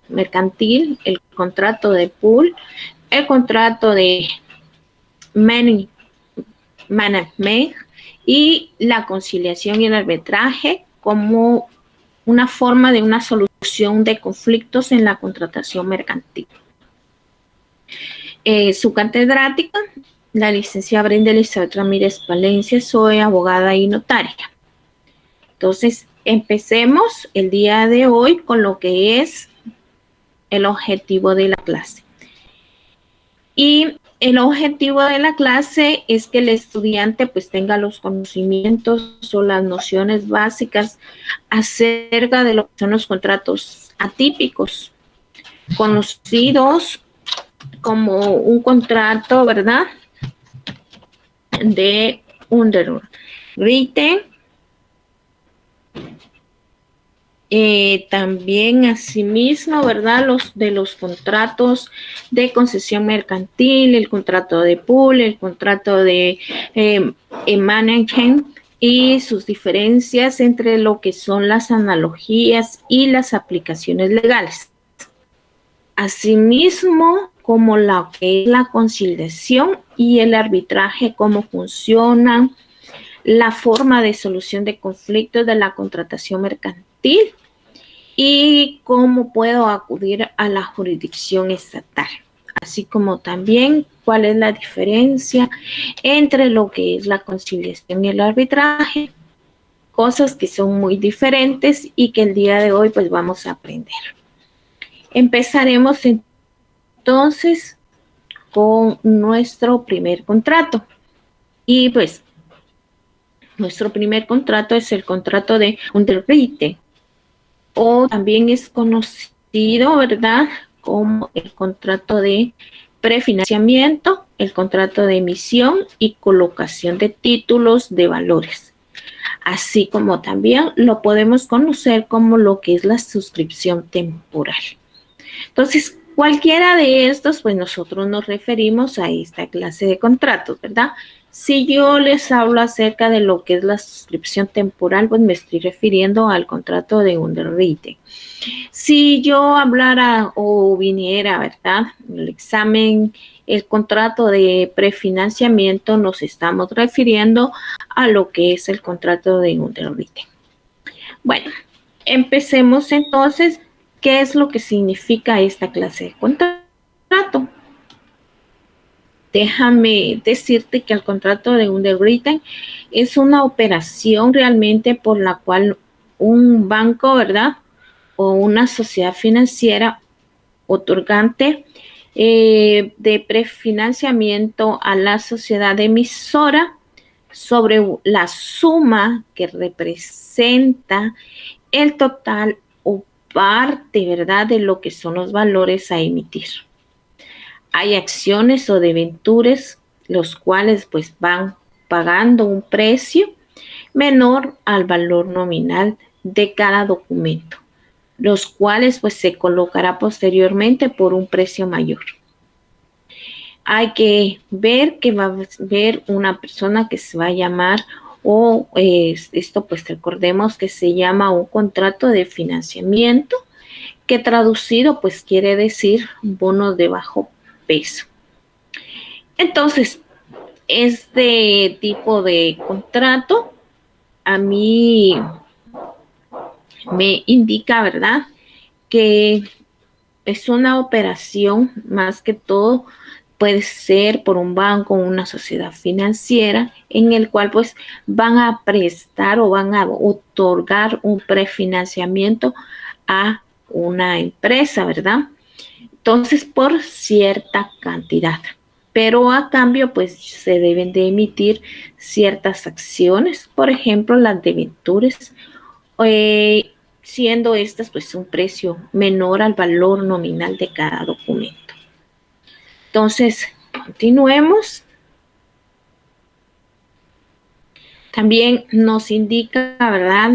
mercantil, el contrato de pool, el contrato de management y la conciliación y el arbitraje como una forma de una solución de conflictos en la contratación mercantil. Su catedrática, la licenciada Brenda Elizabeth Ramírez Palencia, soy abogada y notaria. Entonces, empecemos el día de hoy con lo que es el objetivo de la clase. Y el objetivo de la clase es que el estudiante pues tenga los conocimientos o las nociones básicas acerca de lo que son los contratos atípicos, conocidos como un contrato, ¿verdad?, de underwriting. También asimismo, ¿verdad?, los contratos de concesión mercantil, el contrato de pool, el contrato de management y sus diferencias entre lo que son las analogías y las aplicaciones legales. Asimismo, como la que es la conciliación y el arbitraje, cómo funcionan, la forma de solución de conflictos de la contratación mercantil y cómo puedo acudir a la jurisdicción estatal, así como también cuál es la diferencia entre lo que es la conciliación y el arbitraje, cosas que son muy diferentes y que el día de hoy pues vamos a aprender. Empezaremos entonces con nuestro primer contrato y pues nuestro primer contrato es el contrato de underwriting, o también es conocido, ¿verdad?, como el contrato de prefinanciamiento, el contrato de emisión y colocación de títulos de valores, así como también lo podemos conocer como lo que es la suscripción temporal. Entonces, cualquiera de estos, pues nosotros nos referimos a esta clase de contratos, ¿verdad? Si yo les hablo acerca de lo que es la suscripción temporal, pues me estoy refiriendo al contrato de underwriting. Si yo hablara o viniera, ¿verdad?, el examen, el contrato de prefinanciamiento, nos estamos refiriendo a lo que es el contrato de underwriting. Bueno, empecemos entonces. ¿Qué es lo que significa esta clase de contrato? Déjame decirte que el contrato de underwriting es una operación realmente por la cual un banco, ¿verdad?, o una sociedad financiera otorgante de prefinanciamiento a la sociedad emisora sobre la suma que representa el total o parte, ¿verdad?, de lo que son los valores a emitir. Hay acciones o debentures los cuales pues van pagando un precio menor al valor nominal de cada documento, los cuales pues se colocará posteriormente por un precio mayor. Hay que ver que va a haber una persona que se va a llamar, esto pues recordemos que se llama un contrato de financiamiento, que traducido pues quiere decir bonos de bajo peso. Entonces, este tipo de contrato a mí me indica, ¿verdad?, que es una operación más que todo puede ser por un banco o una sociedad financiera en el cual pues van a prestar o van a otorgar un prefinanciamiento a una empresa, ¿verdad? Entonces, por cierta cantidad. Pero a cambio, pues se deben de emitir ciertas acciones, por ejemplo, las debentures, siendo estas pues un precio menor al valor nominal de cada documento. Entonces, continuemos. También nos indica, ¿verdad?,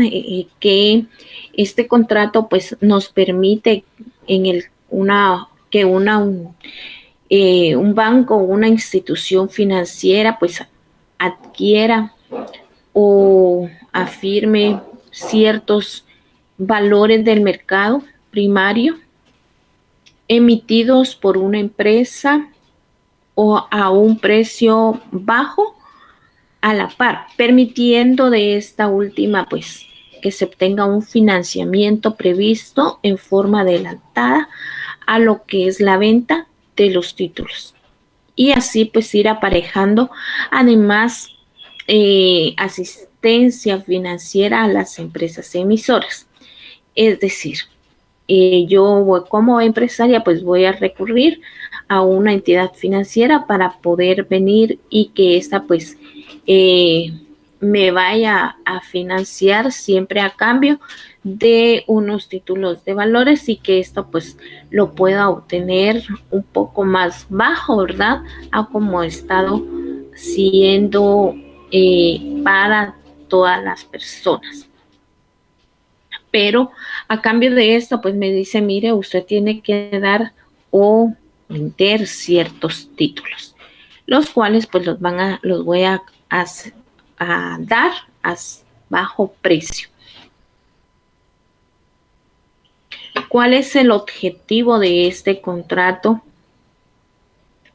que este contrato pues nos permite que un banco o una institución financiera pues adquiera o afirme ciertos valores del mercado primario emitidos por una empresa o a un precio bajo a la par, permitiendo de esta última pues que se obtenga un financiamiento previsto en forma adelantada a lo que es la venta de los títulos. Y así pues ir aparejando además asistencia financiera a las empresas emisoras. Es decir, yo como empresaria pues voy a recurrir a una entidad financiera para poder venir y que esta pues me vaya a financiar siempre a cambio de unos títulos de valores y que esto pues lo pueda obtener un poco más bajo, ¿verdad? A como ha estado siendo para todas las personas. Pero a cambio de esto, pues me dice, mire, usted tiene que dar o vender ciertos títulos, los cuales pues los voy a dar a bajo precio. ¿Cuál es el objetivo de este contrato?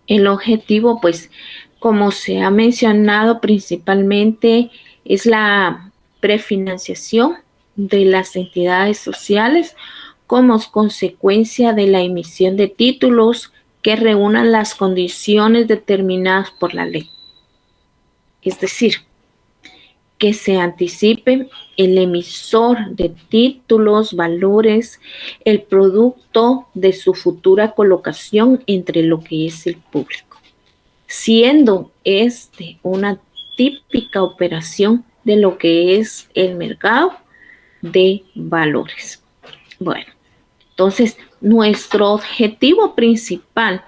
El objetivo, pues, como se ha mencionado, principalmente es la prefinanciación de las entidades sociales como consecuencia de la emisión de títulos que reúnan las condiciones determinadas por la ley. Es decir, que se anticipe el emisor de títulos, valores, el producto de su futura colocación entre lo que es el público, siendo una típica operación de lo que es el mercado de valores. Bueno, entonces nuestro objetivo principal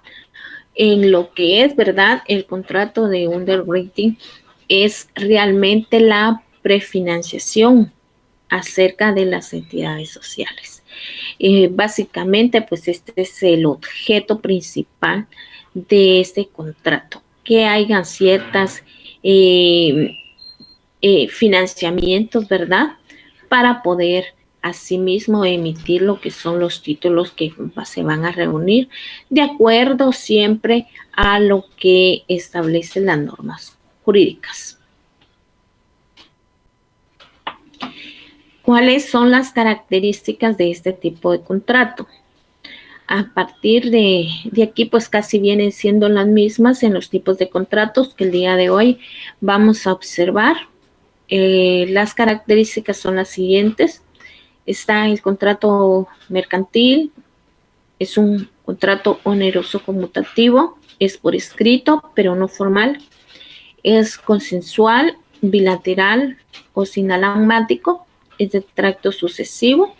en lo que es, ¿verdad?, el contrato de underwriting es realmente la prefinanciación acerca de las entidades sociales. Básicamente, pues este es el objeto principal de este contrato, que hayan ciertas financiamientos, ¿verdad?, para poder asimismo emitir lo que son los títulos que se van a reunir de acuerdo siempre a lo que establecen las normas jurídicas. ¿Cuáles son las características de este tipo de contrato? A partir de aquí, pues casi vienen siendo las mismas en los tipos de contratos que el día de hoy vamos a observar. Las características son las siguientes. Está el contrato mercantil, es un contrato oneroso conmutativo, es por escrito, pero no formal, es consensual, bilateral o sinalagmático, es de tracto sucesivo,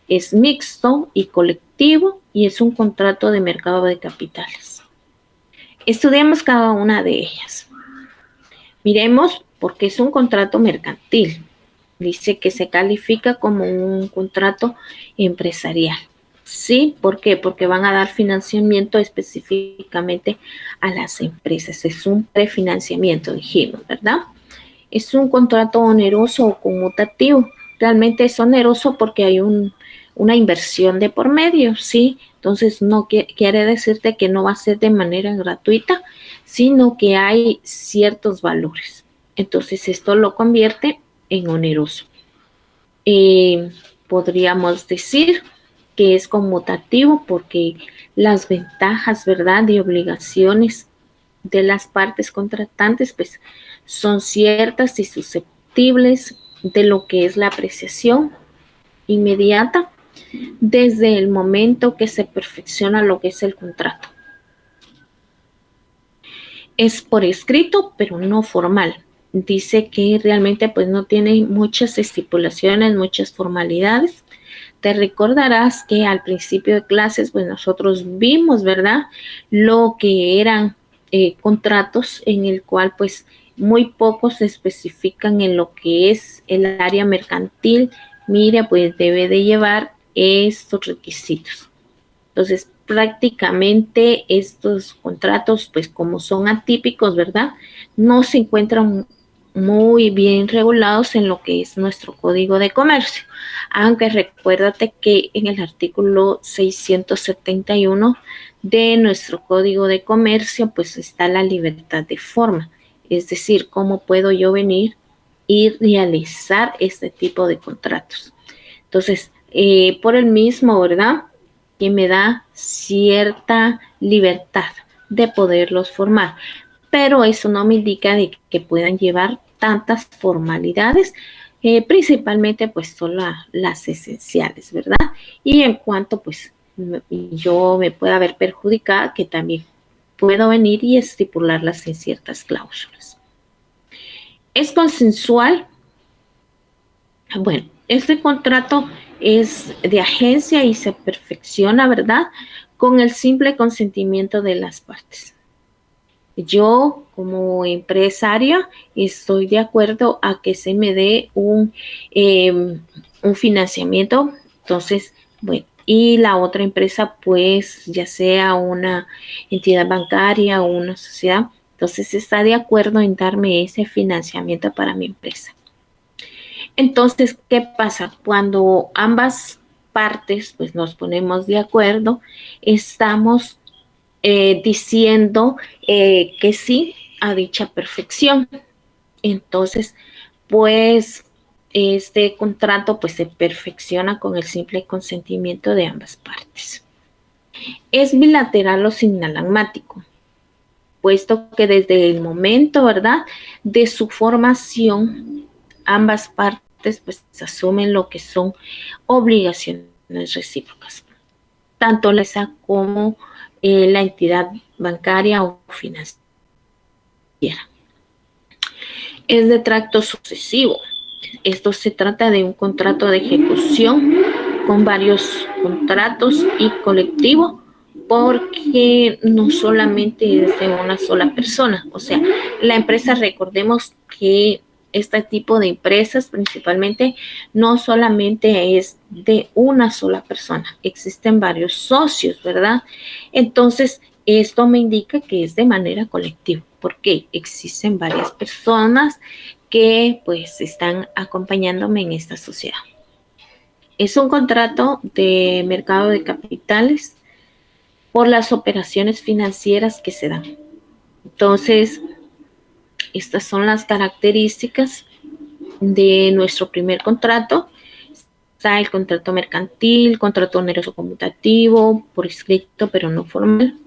es mixto y colectivo y es un contrato de mercado de capitales. Estudiemos cada una de ellas. Miremos por qué es un contrato mercantil. Dice que se califica como un contrato empresarial. ¿Sí? ¿Por qué? Porque van a dar financiamiento específicamente a las empresas. Es un prefinanciamiento, dijimos, ¿verdad? Es un contrato oneroso o conmutativo. Realmente es oneroso porque hay una inversión de por medio, ¿sí? Entonces no quiere decirte que no va a ser de manera gratuita, sino que hay ciertos valores. Entonces esto lo convierte en oneroso. Podríamos decir que es conmutativo porque las ventajas, ¿verdad?, y obligaciones de las partes contratantes pues son ciertas y susceptibles de lo que es la apreciación inmediata desde el momento que se perfecciona lo que es el contrato. Es por escrito, pero no formal. Dice que realmente pues no tiene muchas estipulaciones, muchas formalidades. Te recordarás que al principio de clases pues nosotros vimos, ¿verdad?, lo que eran contratos en el cual pues muy pocos se especifican en lo que es el área mercantil. Mira, pues debe de llevar estos requisitos. Entonces, prácticamente estos contratos, pues como son atípicos, ¿verdad?, no se encuentran muy bien regulados en lo que es nuestro Código de Comercio. Aunque recuérdate que en el artículo 671 de nuestro Código de Comercio, pues está la libertad de forma. Es decir, cómo puedo yo venir y realizar este tipo de contratos. Entonces, por el mismo, ¿verdad? Que me da cierta libertad de poderlos formar, pero eso no me indica de que puedan llevar tantas formalidades, principalmente pues son las esenciales, ¿verdad? Y en cuanto pues yo me pueda ver perjudicada, que también puedo venir y estipularlas en ciertas cláusulas. ¿Es consensual? Bueno, este contrato es de agencia y se perfecciona, ¿verdad? Con el simple consentimiento de las partes. Yo, como empresaria, estoy de acuerdo a que se me dé un financiamiento. Entonces, bueno, y la otra empresa, pues, ya sea una entidad bancaria o una sociedad, entonces está de acuerdo en darme ese financiamiento para mi empresa. Entonces, ¿qué pasa? Cuando ambas partes pues nos ponemos de acuerdo, estamos diciendo que sí a dicha perfección. Entonces, pues este contrato pues se perfecciona con el simple consentimiento de ambas partes. Es bilateral o sinalagmático, puesto que desde el momento, ¿verdad?, de su formación, ambas partes pues asumen lo que son obligaciones recíprocas, tanto la ESA como la entidad bancaria o financiera. Es de tracto sucesivo. Esto se trata de un contrato de ejecución con varios contratos y colectivo, porque no solamente es de una sola persona. O sea, la empresa, recordemos que este tipo de empresas principalmente no solamente es de una sola persona, existen varios socios, ¿verdad? Entonces, esto me indica que es de manera colectiva, porque existen varias personas que pues están acompañándome en esta sociedad. Es un contrato de mercado de capitales por las operaciones financieras que se dan. Entonces, estas son las características de nuestro primer contrato. Está el contrato mercantil, contrato oneroso conmutativo, por escrito pero no formal.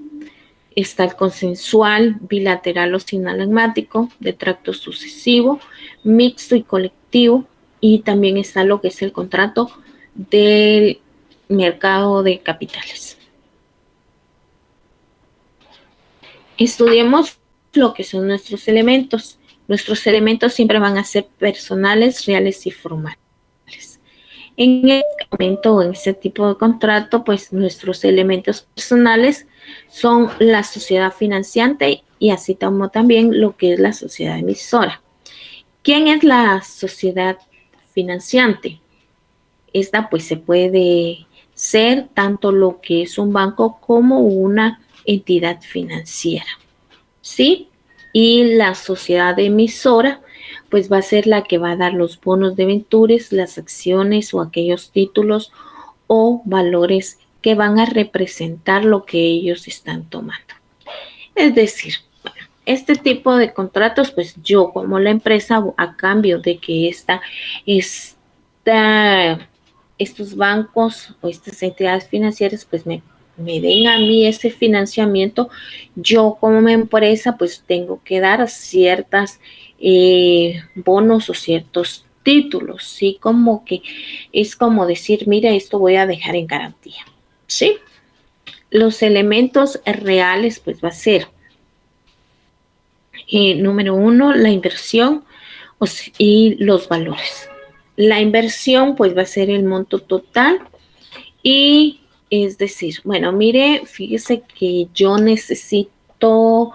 Está el consensual, bilateral o sinalagmático, de tracto sucesivo, mixto y colectivo. Y también está lo que es el contrato del mercado de capitales. Estudiemos lo que son nuestros elementos. Nuestros elementos siempre van a ser personales, reales y formales. En este momento, en este tipo de contrato, pues nuestros elementos personales son la sociedad financiante y así como también lo que es la sociedad emisora. ¿Quién es la sociedad financiante? Esta pues se puede ser tanto lo que es un banco como una entidad financiera, ¿sí? Y la sociedad emisora pues va a ser la que va a dar los bonos de ventures, las acciones o aquellos títulos o valores que van a representar lo que ellos están tomando. Es decir, bueno, este tipo de contratos, pues yo como la empresa, a cambio de que estos bancos o estas entidades financieras pues me den a mí ese financiamiento, yo como empresa pues tengo que dar ciertas bonos o ciertos títulos, ¿sí? Como que es como decir, mira, esto voy a dejar en garantía, ¿sí? Los elementos reales pues va a ser, número uno, la inversión y los valores. La inversión pues va a ser el monto total y es decir, bueno, mire, fíjese que yo necesito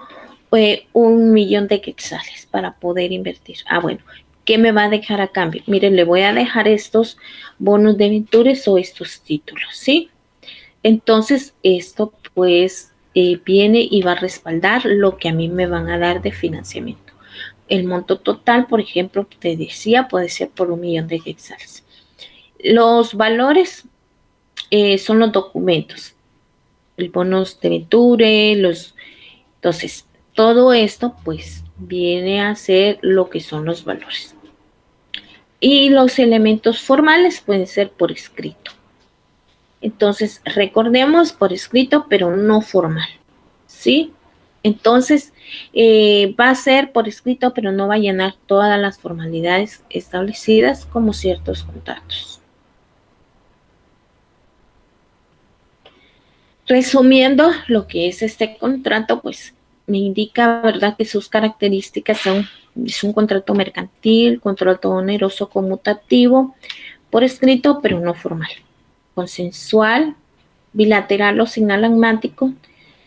1,000,000 de quetzales para poder invertir. Bueno, ¿qué me va a dejar a cambio? Mire, le voy a dejar estos bonos de ventures o estos títulos, ¿sí? Entonces, esto pues viene y va a respaldar lo que a mí me van a dar de financiamiento. el monto total, por ejemplo, te decía, puede ser por 1 millón de quetzales. Los valores son los documentos, el bonos de Venture, entonces, todo esto pues viene a ser lo que son los valores. Y los elementos formales pueden ser por escrito. Entonces, recordemos por escrito, pero no formal, ¿sí? Entonces, va a ser por escrito, pero no va a llenar todas las formalidades establecidas como ciertos contratos. Resumiendo lo que es este contrato, pues me indica, ¿verdad?, que sus características es un contrato mercantil, contrato oneroso conmutativo, por escrito, pero no formal, consensual, bilateral o sinalagmático,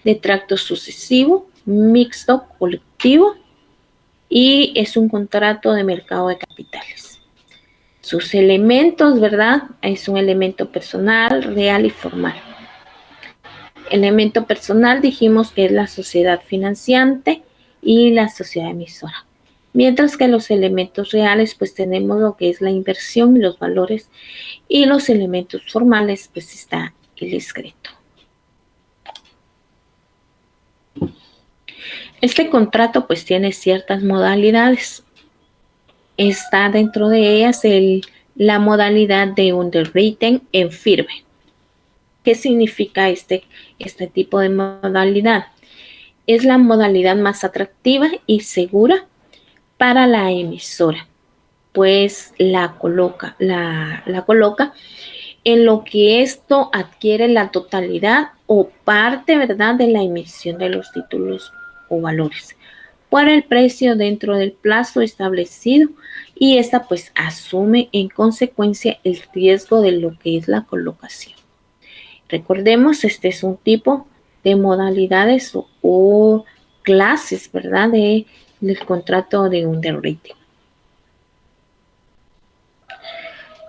de tracto sucesivo, mixto, colectivo, y es un contrato de mercado de capitales. Sus elementos, ¿verdad? Es un elemento personal, real y formal. Elemento personal dijimos que es la sociedad financiante y la sociedad emisora. Mientras que los elementos reales, pues tenemos lo que es la inversión y los valores, y los elementos formales, pues está el escrito. Este contrato pues tiene ciertas modalidades. Está dentro de ellas la modalidad de underwritten en firme. ¿Qué significa este tipo de modalidad? Es la modalidad más atractiva y segura para la emisora, pues la coloca en lo que esto adquiere la totalidad o parte, ¿verdad?, de la emisión de los títulos o valores por el precio dentro del plazo establecido, y esta pues asume en consecuencia el riesgo de lo que es la colocación. Recordemos, este es un tipo de modalidades o clases, ¿verdad?, del contrato de underwriting.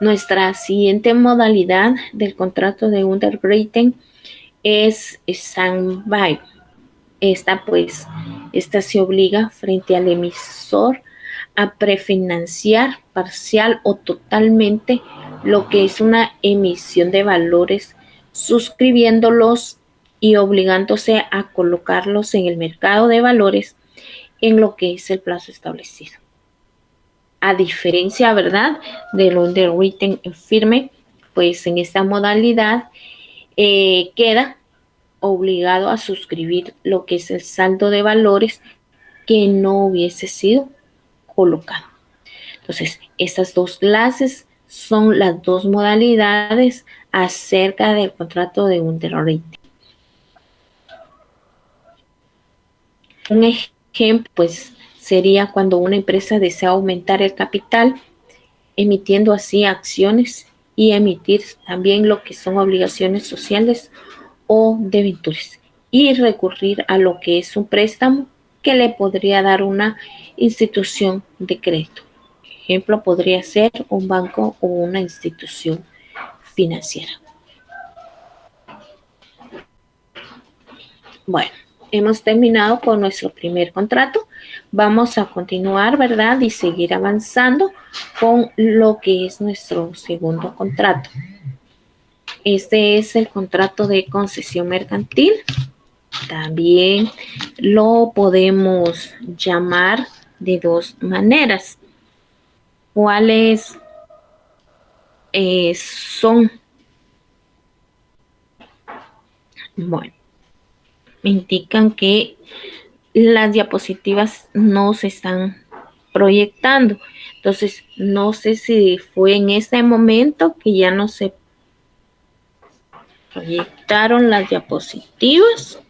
Nuestra siguiente modalidad del contrato de underwriting es standby. Esta se obliga frente al emisor a prefinanciar parcial o totalmente lo que es una emisión de valores, suscribiéndolos y obligándose a colocarlos en el mercado de valores en lo que es el plazo establecido. A diferencia, ¿verdad?, del underwritten en firme, pues en esta modalidad queda obligado a suscribir lo que es el saldo de valores que no hubiese sido colocado. Entonces, estas dos clases son las dos modalidades acerca del contrato de underwriting. Un ejemplo, pues, sería cuando una empresa desea aumentar el capital, emitiendo así acciones, y emitir también lo que son obligaciones sociales o debentures, y recurrir a lo que es un préstamo que le podría dar una institución de crédito. Ejemplo podría ser un banco o una institución financiera. Bueno, hemos terminado con nuestro primer contrato. Vamos a continuar, ¿verdad?, y seguir avanzando con lo que es nuestro segundo contrato. Este es el contrato de concesión mercantil. También lo podemos llamar de dos maneras. ¿Cuáles son? Bueno, me indican que las diapositivas no se están proyectando. Entonces, no sé si fue en este momento que ya no se proyectaron las diapositivas.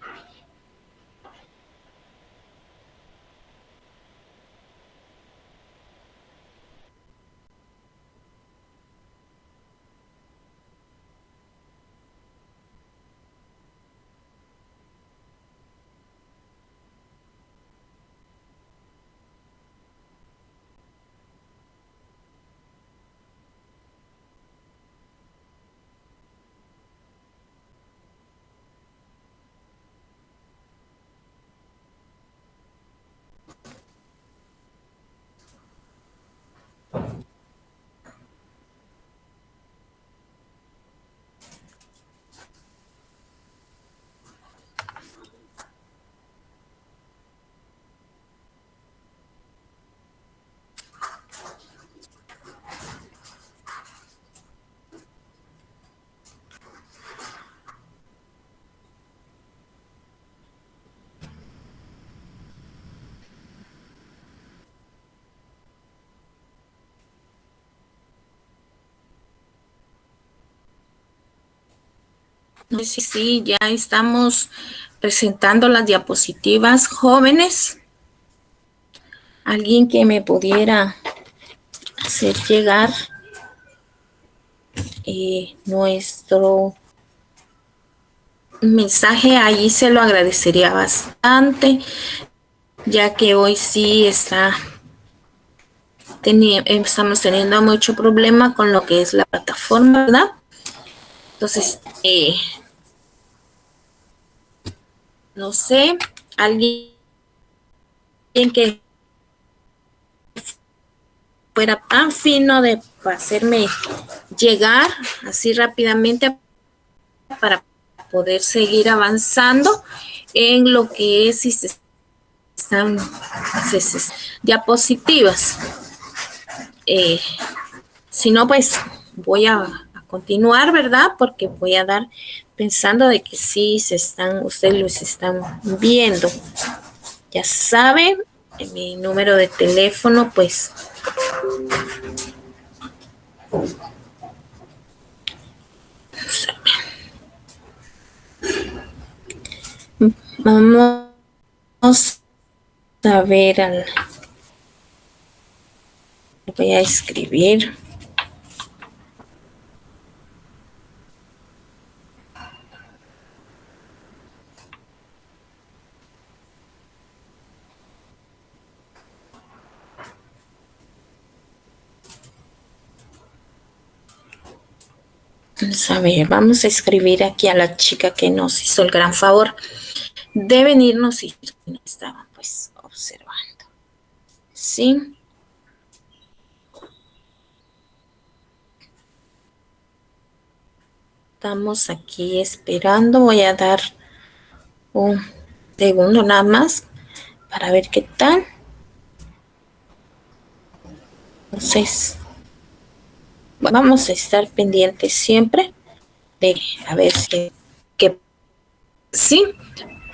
No sé si sí, ya estamos presentando las diapositivas. Jóvenes, alguien que me pudiera hacer llegar nuestro mensaje, ahí se lo agradecería bastante, ya que hoy sí estamos teniendo mucho problema con lo que es la plataforma, ¿verdad? Entonces, no sé, alguien que fuera tan fino de hacerme llegar así rápidamente para poder seguir avanzando en lo que es están diapositivas. Si no, pues voy a continuar, ¿verdad? Porque voy a dar pensando de que sí ustedes los están viendo. Ya saben, mi número de teléfono, pues vamos a ver, voy a escribir. Vamos a ver, vamos a escribir aquí a la chica que nos hizo el gran favor de venirnos y estaban pues observando. ¿Sí? Estamos aquí esperando. Voy a dar un segundo nada más para ver qué tal. Entonces, vamos a estar pendientes siempre de a ver qué sí.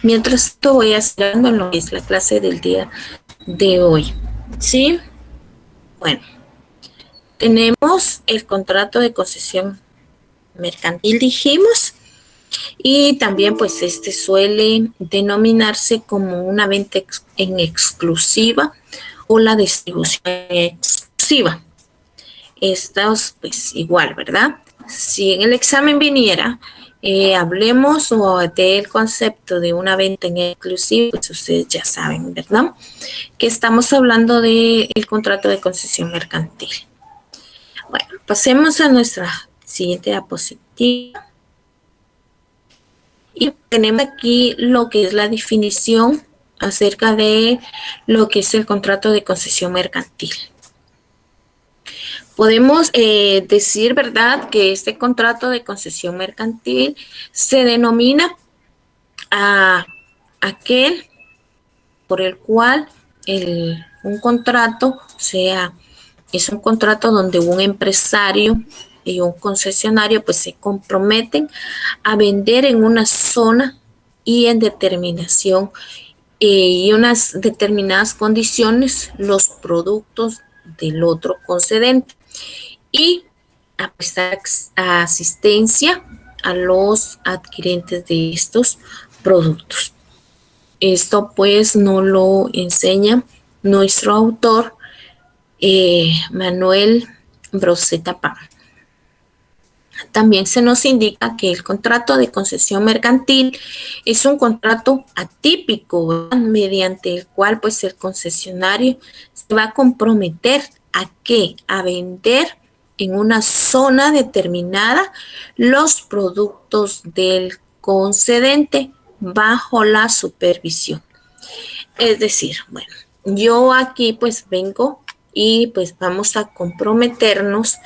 Mientras esto voy haciendo lo que es la clase del día de hoy. ¿Sí? Bueno, tenemos el contrato de concesión mercantil, dijimos, y también pues este suele denominarse como una venta en exclusiva o la distribución exclusiva. Estas pues igual, ¿verdad? Si en el examen viniera, hablemos del concepto de una venta en exclusiva, pues ustedes ya saben, ¿verdad? Que estamos hablando del contrato de concesión mercantil. Bueno, pasemos a nuestra siguiente diapositiva. Y tenemos aquí lo que es la definición acerca de lo que es el contrato de concesión mercantil. Podemos decir, ¿verdad?, que este contrato de concesión mercantil se denomina a aquel por el cual un contrato es un contrato donde un empresario y un concesionario pues se comprometen a vender en una zona y en determinación y unas determinadas condiciones los productos del otro concedente y a prestar asistencia a los adquirentes de estos productos. Esto pues no lo enseña nuestro autor Manuel Broseta Pam. También se nos indica que el contrato de concesión mercantil es un contrato atípico, ¿verdad?, mediante el cual pues el concesionario se va a comprometer a qué, a vender en una zona determinada los productos del concedente bajo la supervisión. Es decir, bueno, yo aquí pues vengo y pues vamos a comprometernos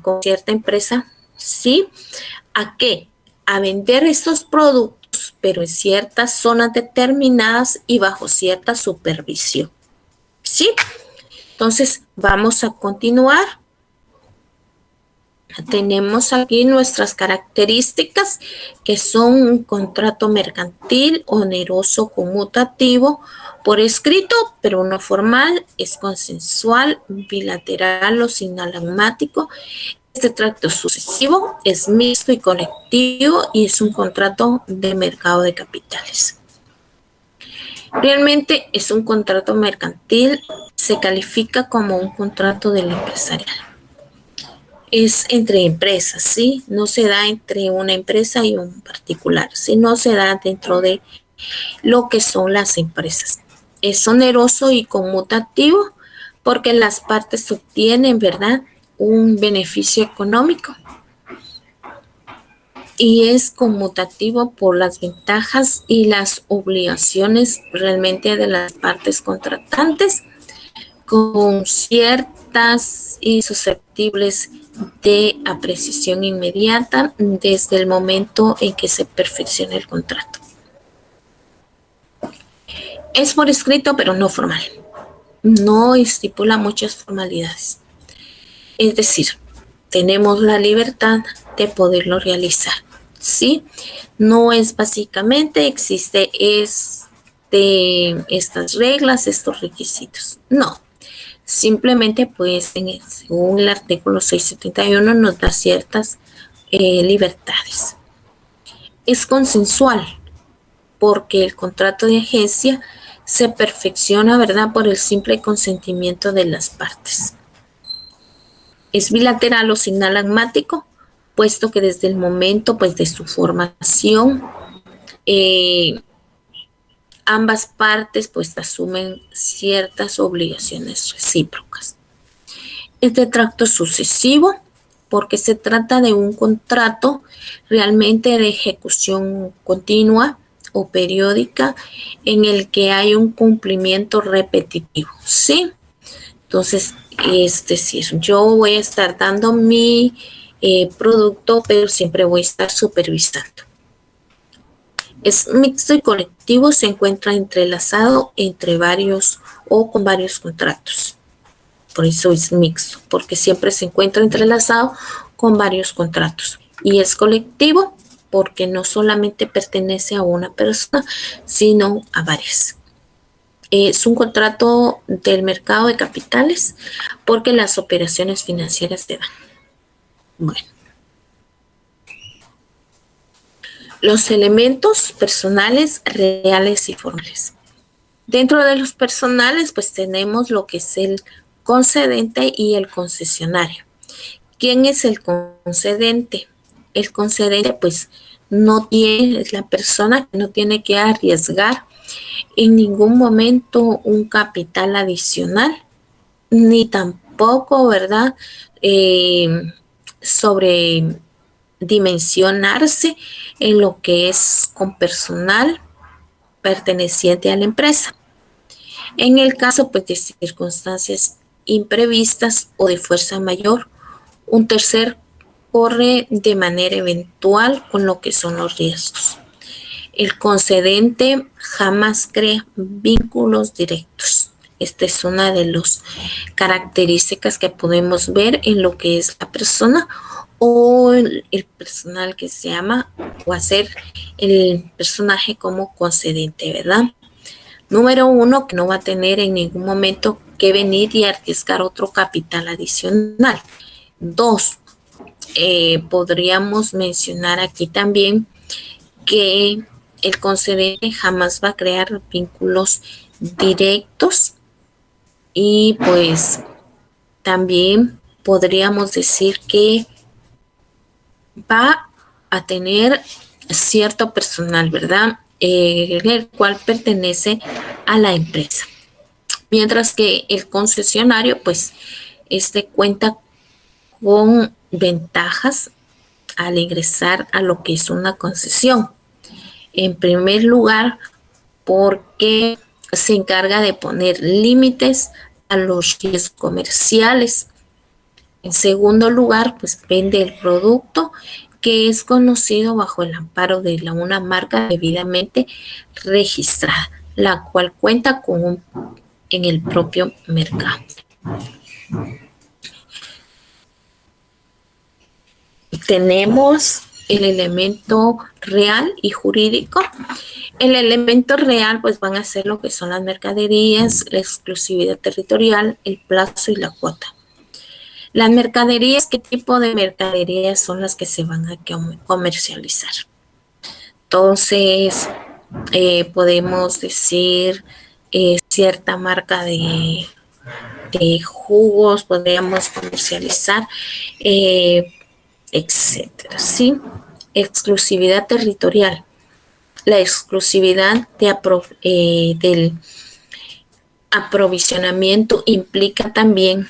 con cierta empresa, ¿sí? ¿A qué? A vender estos productos, pero en ciertas zonas determinadas y bajo cierta supervisión, ¿sí? Entonces, vamos a continuar. Tenemos aquí nuestras características, que son un contrato mercantil, oneroso, conmutativo, por escrito, pero no formal, es consensual, bilateral o sinalagmático, Este tracto sucesivo es mixto y colectivo y es un contrato de mercado de capitales. Realmente es un contrato mercantil, se califica como un contrato del empresarial. Es entre empresas, ¿sí? No se da entre una empresa y un particular, sino se da dentro de lo que son las empresas. Es oneroso y conmutativo porque las partes obtienen, ¿verdad?, un beneficio económico y es conmutativo por las ventajas y las obligaciones realmente de las partes contratantes con ciertas y susceptibles de apreciación inmediata desde el momento en que se perfecciona el contrato. Es por escrito, pero no formal. No estipula muchas formalidades. Es decir, tenemos la libertad de poderlo realizar, ¿sí? No es básicamente, existe estas reglas, estos requisitos. No. Simplemente, pues, según el artículo 671 nos da ciertas libertades. Es consensual porque el contrato de agencia se perfecciona, ¿verdad?, por el simple consentimiento de las partes. Es bilateral o sinalagmático, puesto que desde el momento, pues, de su formación, ambas partes, pues, asumen ciertas obligaciones recíprocas. Es de tracto sucesivo porque se trata de un contrato realmente de ejecución continua o periódica en el que hay un cumplimiento repetitivo, ¿sí? Entonces, es decir, yo voy a estar dando mi producto, pero siempre voy a estar supervisando. Es mixto y colectivo, se encuentra entrelazado entre varios o con varios contratos. Por eso es mixto, porque siempre se encuentra entrelazado con varios contratos. Y es colectivo porque no solamente pertenece a una persona, sino a varias. Es un contrato del mercado de capitales porque las operaciones financieras se dan. Bueno. Los elementos personales, reales y formales. Dentro de los personales, pues tenemos lo que es el concedente y el concesionario. ¿Quién es el concedente? El concedente, pues, es la persona que no tiene que arriesgar en ningún momento un capital adicional, ni tampoco, ¿verdad?, sobredimensionarse en lo que es con personal perteneciente a la empresa. En el caso, pues, de circunstancias imprevistas o de fuerza mayor, un tercer corre de manera eventual con lo que son los riesgos. El concedente jamás crea vínculos directos. Esta es una de las características que podemos ver en lo que es la persona o el personal que se llama o hacer el personaje como concedente, ¿verdad? Número 1, que no va a tener en ningún momento que venir y arriesgar otro capital adicional. 2, podríamos mencionar aquí también que el concedente jamás va a crear vínculos directos y pues también podríamos decir que va a tener cierto personal, ¿verdad?, el cual pertenece a la empresa. Mientras que el concesionario, pues, cuenta con ventajas al ingresar a lo que es una concesión. En primer lugar, porque se encarga de poner límites a los riesgos comerciales. En segundo lugar, pues vende el producto que es conocido bajo el amparo de una marca debidamente registrada, la cual cuenta en el propio mercado. Tenemos el elemento real y jurídico. El elemento real, pues, van a ser lo que son las mercaderías, la exclusividad territorial, el plazo y la cuota. Las mercaderías, ¿qué tipo de mercaderías son las que se van a comercializar? Entonces, podemos decir cierta marca de jugos, podríamos comercializar, etcétera, ¿sí? Exclusividad territorial. La exclusividad del aprovisionamiento implica también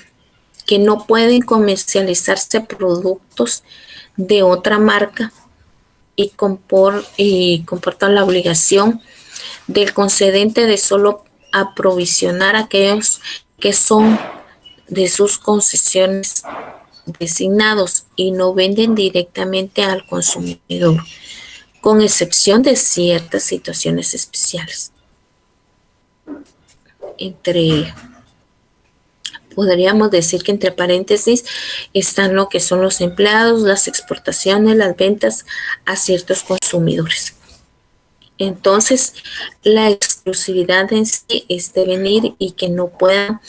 que no pueden comercializarse productos de otra marca y comporta la obligación del concedente de solo aprovisionar aquellos que son de sus concesiones designados y no venden directamente al consumidor, con excepción de ciertas situaciones especiales. Podríamos decir que entre paréntesis están lo que son los empleados, las exportaciones, las ventas a ciertos consumidores. Entonces, la exclusividad en sí es de venir y que no puedan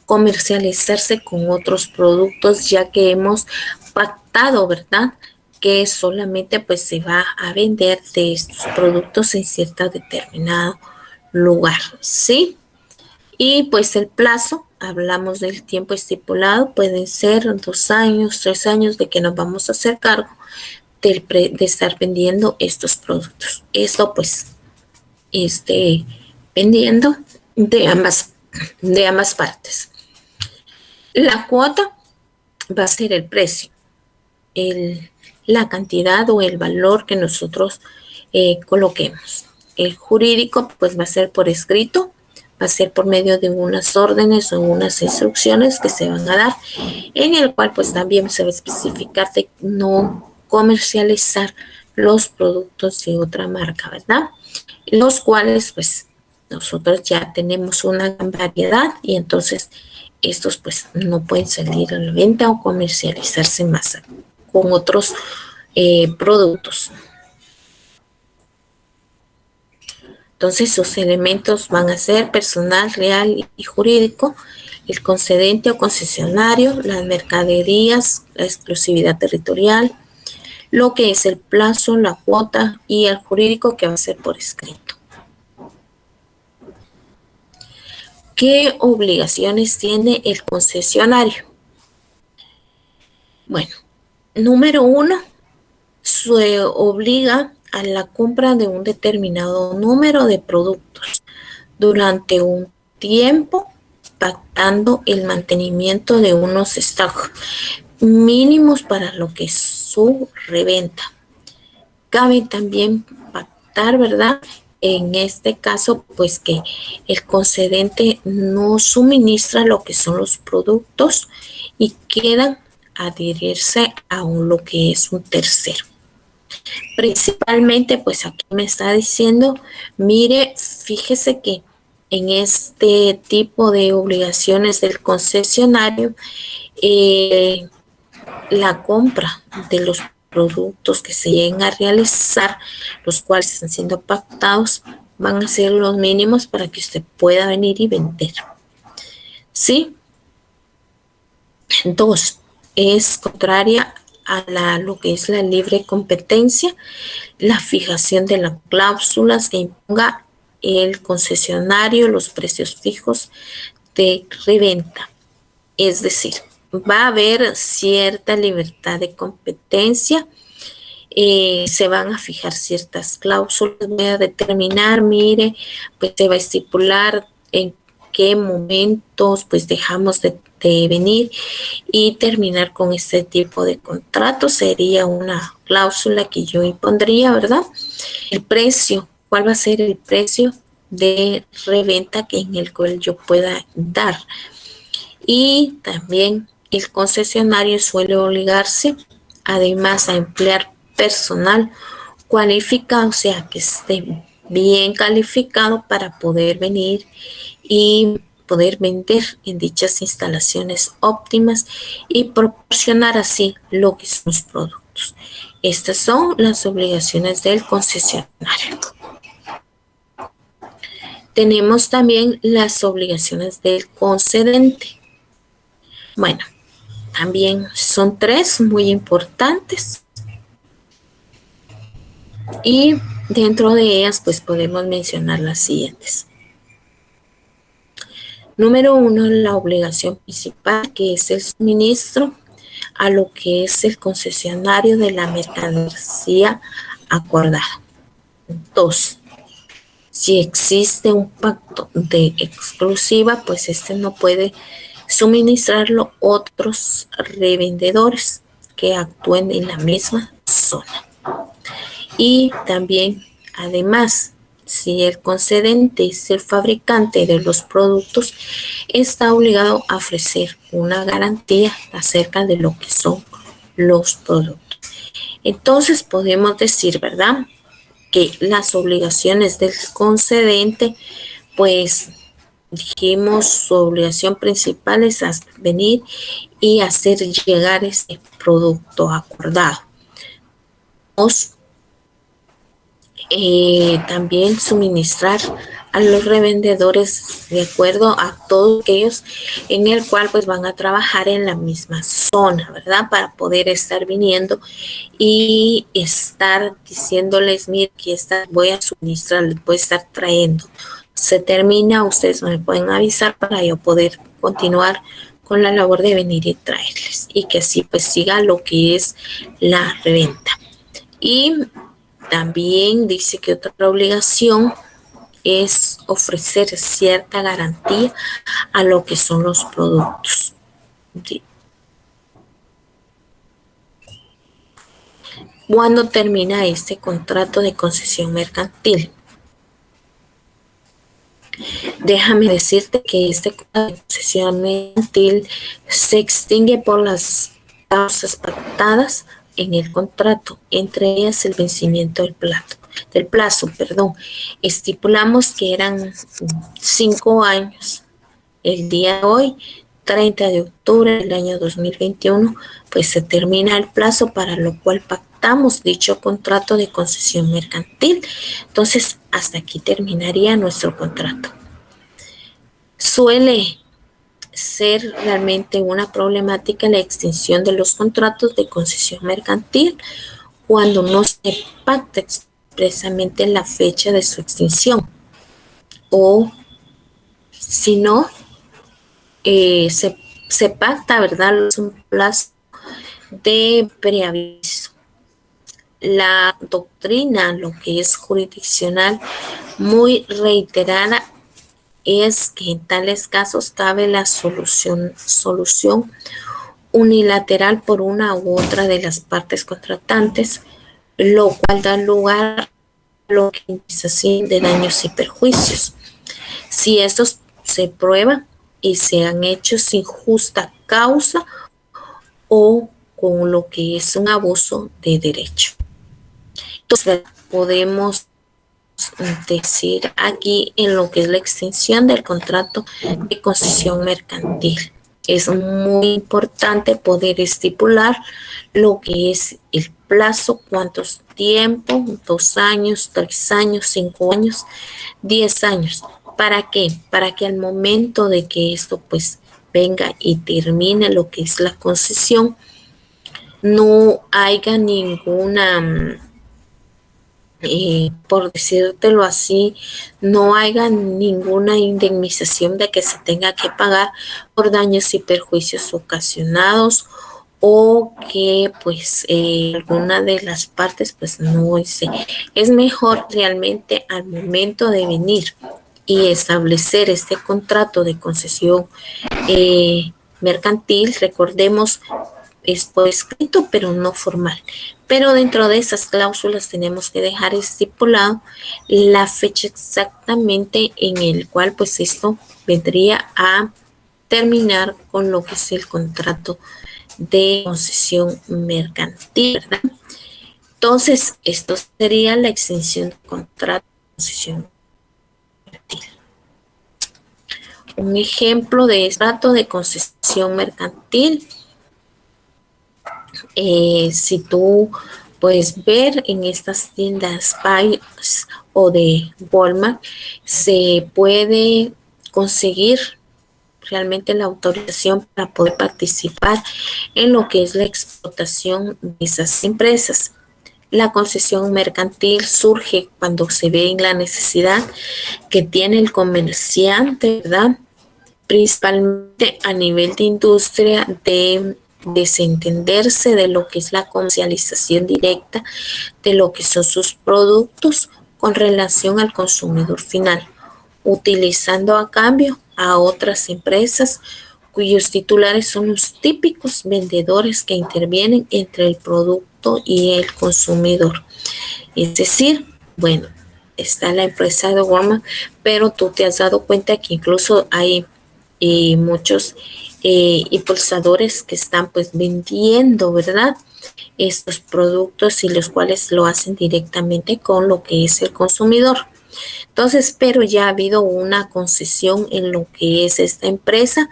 comercializarse con otros productos, ya que hemos pactado, ¿verdad?, que solamente pues se va a vender de estos productos en cierto determinado lugar, ¿sí? Y pues el plazo, hablamos del tiempo estipulado, pueden ser 2 años, 3 años de que nos vamos a hacer cargo de estar vendiendo estos productos. Esto pues vendiendo de ambas partes. La cuota va a ser el precio, la cantidad o el valor que nosotros coloquemos. El jurídico pues va a ser por escrito, va a ser por medio de unas órdenes o unas instrucciones que se van a dar, en el cual pues también se va a especificar de no comercializar los productos de otra marca, ¿verdad? Los cuales pues nosotros ya tenemos una gran variedad y entonces estos pues no pueden salir a la venta o comercializarse más con otros productos. Entonces sus elementos van a ser personal real y jurídico, el concedente o concesionario, las mercaderías, la exclusividad territorial, lo que es el plazo, la cuota y el jurídico que va a ser por escrito. ¿Qué obligaciones tiene el concesionario? Bueno, número 1, se obliga a la compra de un determinado número de productos durante un tiempo, pactando el mantenimiento de unos stocks mínimos para lo que es su reventa. Cabe también pactar, ¿verdad?, en este caso, pues que el concedente no suministra lo que son los productos y quedan adherirse a lo que es un tercero. Principalmente, pues aquí me está diciendo, mire, fíjese que en este tipo de obligaciones del concesionario, la compra de los productos que se lleguen a realizar, los cuales están siendo pactados, van a ser los mínimos para que usted pueda venir y vender. ¿Sí? 2, es contraria a lo que es la libre competencia, la fijación de las cláusulas que imponga el concesionario los precios fijos de reventa. Es decir, va a haber cierta libertad de competencia, se van a fijar ciertas cláusulas, voy a determinar, mire, pues se va a estipular en qué momentos pues dejamos de venir y terminar con este tipo de contrato. Sería una cláusula que yo impondría, ¿verdad? El precio, ¿cuál va a ser el precio de reventa en el cual yo pueda dar? Y también el concesionario suele obligarse además a emplear personal cualificado, o sea, que esté bien calificado para poder venir y poder vender en dichas instalaciones óptimas y proporcionar así lo que son los productos. Estas son las obligaciones del concesionario. Tenemos también las obligaciones del concedente. Bueno, también son 3 muy importantes. Y dentro de ellas, pues podemos mencionar las siguientes. Número 1, la obligación principal, que es el suministro a lo que es el concesionario de la mercancía acordada. 2, si existe un pacto de exclusiva, pues este no puede suministrarlo otros revendedores que actúen en la misma zona. Y también, además, si el concedente es el fabricante de los productos, está obligado a ofrecer una garantía acerca de lo que son los productos. Entonces podemos decir, ¿verdad?, que las obligaciones del concedente, pues dijimos, su obligación principal es venir y hacer llegar ese producto acordado. También suministrar a los revendedores de acuerdo a todos aquellos en el cual pues van a trabajar en la misma zona, ¿verdad? Para poder estar viniendo y estar diciéndoles, mire, que voy a suministrar, les voy a estar trayendo. Se termina, ustedes me pueden avisar para yo poder continuar con la labor de venir y traerles, y que así pues siga lo que es la reventa. Y también dice que otra obligación es ofrecer cierta garantía a lo que son los productos. ¿Cuándo termina este contrato de concesión mercantil? Déjame decirte que este contrato de concesión mercantil se extingue por las causas pactadas en el contrato, entre ellas el vencimiento del plazo. Estipulamos que eran 5 años. El día de hoy, 30 de octubre del año 2021, pues se termina el plazo para lo cual pactamos dicho contrato de concesión mercantil. Entonces, hasta aquí terminaría nuestro contrato. Suele ser realmente una problemática la extinción de los contratos de concesión mercantil cuando no se pacta expresamente la fecha de su extinción, o si no, se pacta, ¿verdad?, un plazo de preaviso. La doctrina, lo que es jurisdiccional, muy reiterada, es que en tales casos cabe la solución unilateral por una u otra de las partes contratantes, lo cual da lugar a lo que es así de daños y perjuicios. Si estos se prueban y se han hecho sin justa causa o con lo que es un abuso de derecho. Entonces, podemos decir aquí en lo que es la extinción del contrato de concesión mercantil. Es muy importante poder estipular lo que es el plazo, cuántos tiempo, 2 años, 3 años, 5 años, 10 años. ¿Para qué? Para que al momento de que esto pues venga y termine lo que es la concesión, no haya ninguna, por decírtelo así, no haya ninguna indemnización de que se tenga que pagar por daños y perjuicios ocasionados, o que pues alguna de las partes pues no hice. Es mejor realmente al momento de venir y establecer este contrato de concesión mercantil, recordemos, es por escrito pero no formal. Pero dentro de esas cláusulas tenemos que dejar estipulado la fecha exactamente en el cual pues esto vendría a terminar con lo que es el contrato de concesión mercantil, ¿verdad? Entonces, esto sería la extinción del contrato de concesión mercantil. Un ejemplo de contrato de concesión mercantil, si tú puedes ver en estas tiendas Pais o de Walmart, se puede conseguir realmente la autorización para poder participar en lo que es la explotación de esas empresas. La concesión mercantil surge cuando se ve en la necesidad que tiene el comerciante, ¿verdad? Principalmente a nivel de industria, de desentenderse de lo que es la comercialización directa de lo que son sus productos con relación al consumidor final, utilizando a cambio a otras empresas cuyos titulares son los típicos vendedores que intervienen entre el producto y el consumidor. Es decir, bueno, está la empresa de Walmart, pero tú te has dado cuenta que incluso hay muchos impulsadores que están pues vendiendo, ¿verdad? Estos productos y los cuales lo hacen directamente con lo que es el consumidor. Entonces, pero ya ha habido una concesión en lo que es esta empresa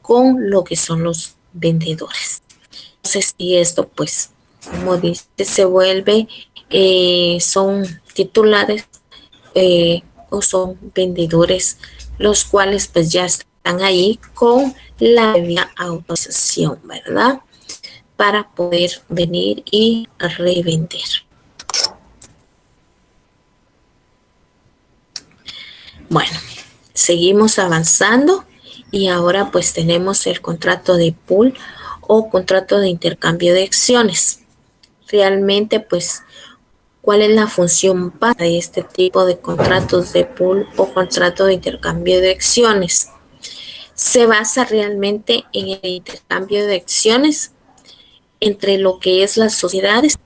con lo que son los vendedores. Entonces, y esto pues, como dice, se vuelve, son titulares o son vendedores, los cuales pues ya están ahí con la debida autorización, ¿verdad? Para poder venir y revender. Bueno, seguimos avanzando y ahora pues tenemos el contrato de pool o contrato de intercambio de acciones. Realmente pues, ¿cuál es la función para este tipo de contratos de pool o contrato de intercambio de acciones? Se basa realmente en el intercambio de acciones entre lo que es las sociedades,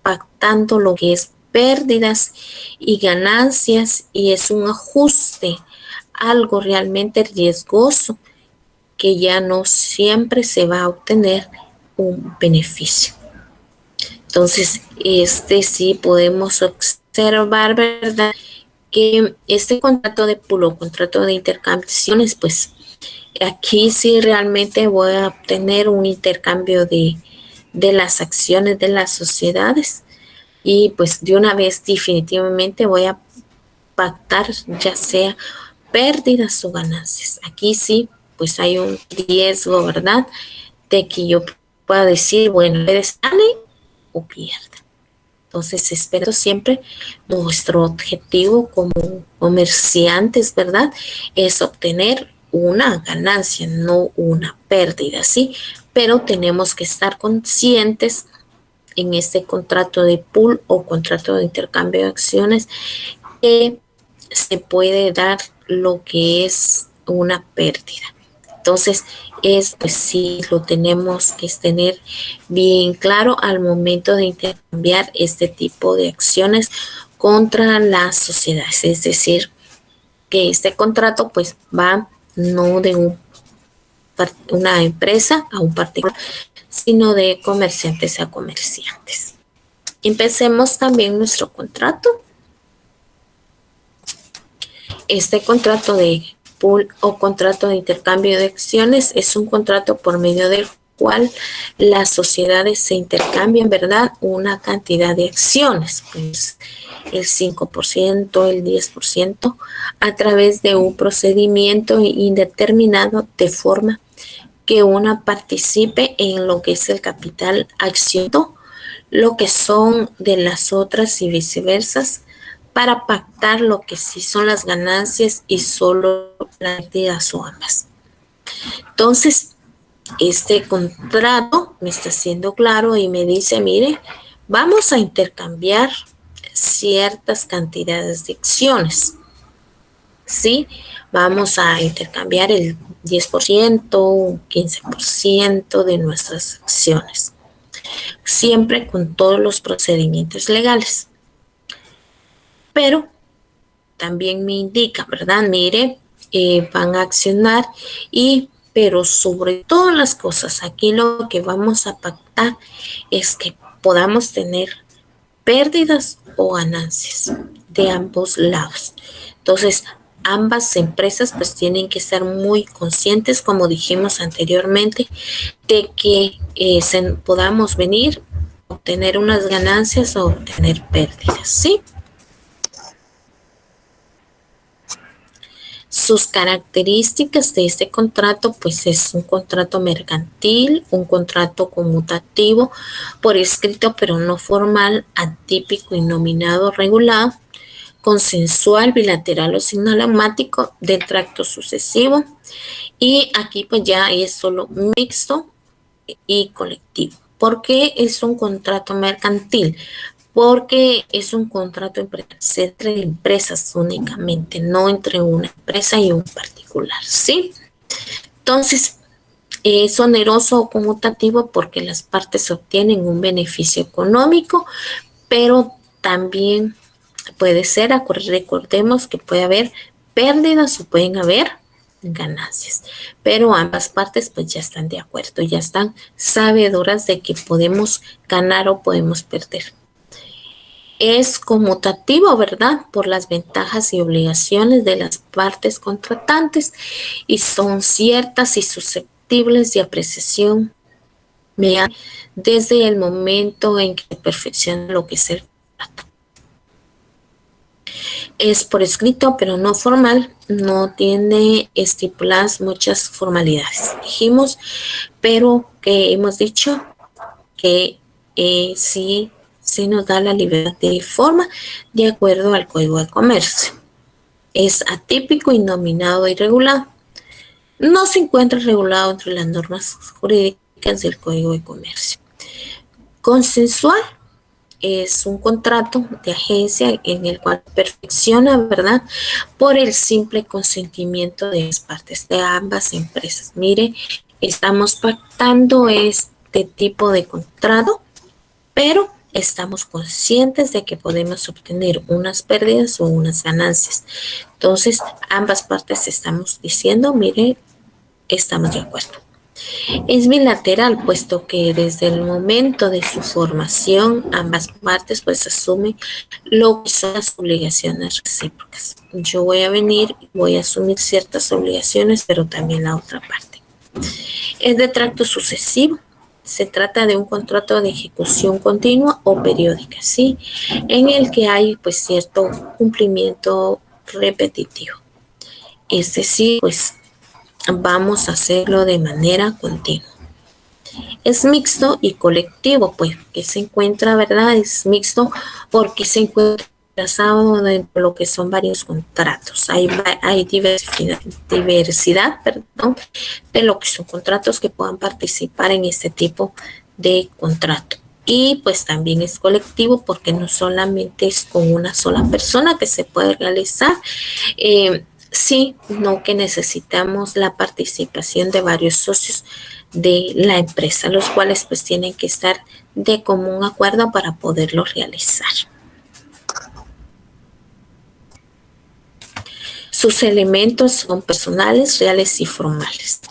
pactando lo que es pérdidas y ganancias, y es un ajuste, algo realmente riesgoso que ya no siempre se va a obtener un beneficio. Entonces, sí podemos observar, ¿verdad?, que este contrato de pool o contrato de intercambiaciones, pues aquí sí realmente voy a obtener un intercambio de las acciones de las sociedades y pues de una vez definitivamente voy a pactar ya sea pérdidas o ganancias. Aquí sí pues hay un riesgo, ¿verdad?, de que yo pueda decir, bueno, eres gane o pierda. Entonces espero siempre nuestro objetivo como comerciantes, ¿verdad?, es obtener una ganancia, no una pérdida, ¿sí? Pero tenemos que estar conscientes en este contrato de pool o contrato de intercambio de acciones que se puede dar lo que es una pérdida. Entonces, pues sí lo tenemos que tener bien claro al momento de intercambiar este tipo de acciones contra las sociedades. Es decir, que este contrato pues va no de una empresa a un particular, sino de comerciantes a comerciantes. Empecemos también nuestro contrato. Este contrato de pool o contrato de intercambio de acciones es un contrato por medio del cual las sociedades se intercambian, ¿verdad?, una cantidad de acciones, pues el 5%, el 10%, a través de un procedimiento indeterminado, de forma que una participe en lo que es el capital accionado, lo que son de las otras y viceversa, para pactar lo que sí son las ganancias y solo las pérdidas o ambas. Entonces, este contrato me está siendo claro y me dice, mire, vamos a intercambiar ciertas cantidades de acciones, ¿sí? Vamos a intercambiar el 10%, 15% de nuestras acciones, siempre con todos los procedimientos legales. Pero también me indica, ¿verdad? Mire, van a accionar pero sobre todas las cosas, aquí lo que vamos a pactar es que podamos tener pérdidas o ganancias de ambos lados. Entonces, ambas empresas pues tienen que estar muy conscientes, como dijimos anteriormente, de que podamos venir a obtener unas ganancias o obtener pérdidas, ¿sí? Sus características de este contrato, pues es un contrato mercantil, un contrato conmutativo por escrito pero no formal, atípico, innominado, regulado, consensual, bilateral o sinalomático del tracto sucesivo. Y aquí pues ya es solo mixto y colectivo. ¿Por qué es un contrato mercantil? Porque es un contrato entre empresas únicamente, no entre una empresa y un particular, ¿sí? Entonces, es oneroso o conmutativo porque las partes obtienen un beneficio económico, pero también puede ser, recordemos que puede haber pérdidas o pueden haber ganancias, pero ambas partes pues ya están de acuerdo, ya están sabedoras de que podemos ganar o podemos perder. Es conmutativo, ¿verdad? Por las ventajas y obligaciones de las partes contratantes y son ciertas y susceptibles de apreciación desde el momento en que se perfecciona lo que es el contrato. Es por escrito, pero no formal, no tiene estipuladas muchas formalidades. Dijimos, pero que hemos dicho que sí nos da la libertad de forma de acuerdo al Código de Comercio. Es atípico, innominado y regulado. No se encuentra regulado entre las normas jurídicas del Código de Comercio. Consensual es un contrato de agencia en el cual perfecciona, ¿verdad? Por el simple consentimiento de las partes de ambas empresas. Mire, estamos pactando este tipo de contrato, pero estamos conscientes de que podemos obtener unas pérdidas o unas ganancias. Entonces, ambas partes estamos diciendo, mire, estamos de acuerdo. Es bilateral, puesto que desde el momento de su formación, ambas partes pues asumen lo que son las obligaciones recíprocas. Yo voy a venir, voy a asumir ciertas obligaciones, pero también la otra parte. Es de tracto sucesivo. Se trata de un contrato de ejecución continua o periódica, ¿sí? En el que hay pues cierto cumplimiento repetitivo. Es decir, pues vamos a hacerlo de manera continua. Es mixto y colectivo, pues que se encuentra, ¿verdad? Es mixto porque se encuentra trazado dentro de lo que son varios contratos. Hay diversidad, perdón, de lo que son contratos que puedan participar en este tipo de contrato. Y pues también es colectivo porque no solamente es con una sola persona que se puede realizar, sino que necesitamos la participación de varios socios de la empresa, los cuales pues tienen que estar de común acuerdo para poderlo realizar. Sus elementos son personales, reales y formales.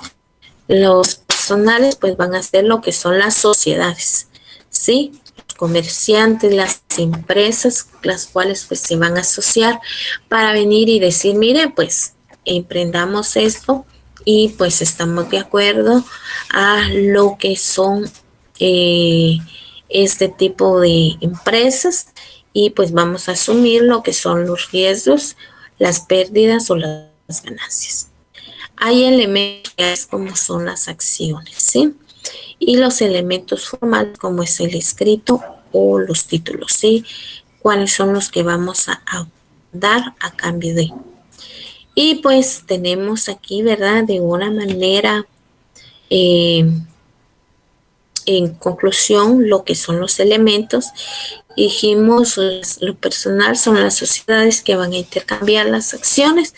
Los personales pues van a ser lo que son las sociedades, ¿sí? Los comerciantes, las empresas, las cuales pues se van a asociar para venir y decir, mire, pues emprendamos esto y pues estamos de acuerdo a lo que son este tipo de empresas y pues vamos a asumir lo que son los riesgos, las pérdidas o las ganancias. Hay elementos como son las acciones, ¿sí? Y los elementos formales como es el escrito o los títulos, ¿sí? ¿Cuáles son los que vamos a dar a cambio de? Y pues tenemos aquí, ¿verdad? De una manera, en conclusión, lo que son los elementos. Dijimos, lo personal son las sociedades que van a intercambiar las acciones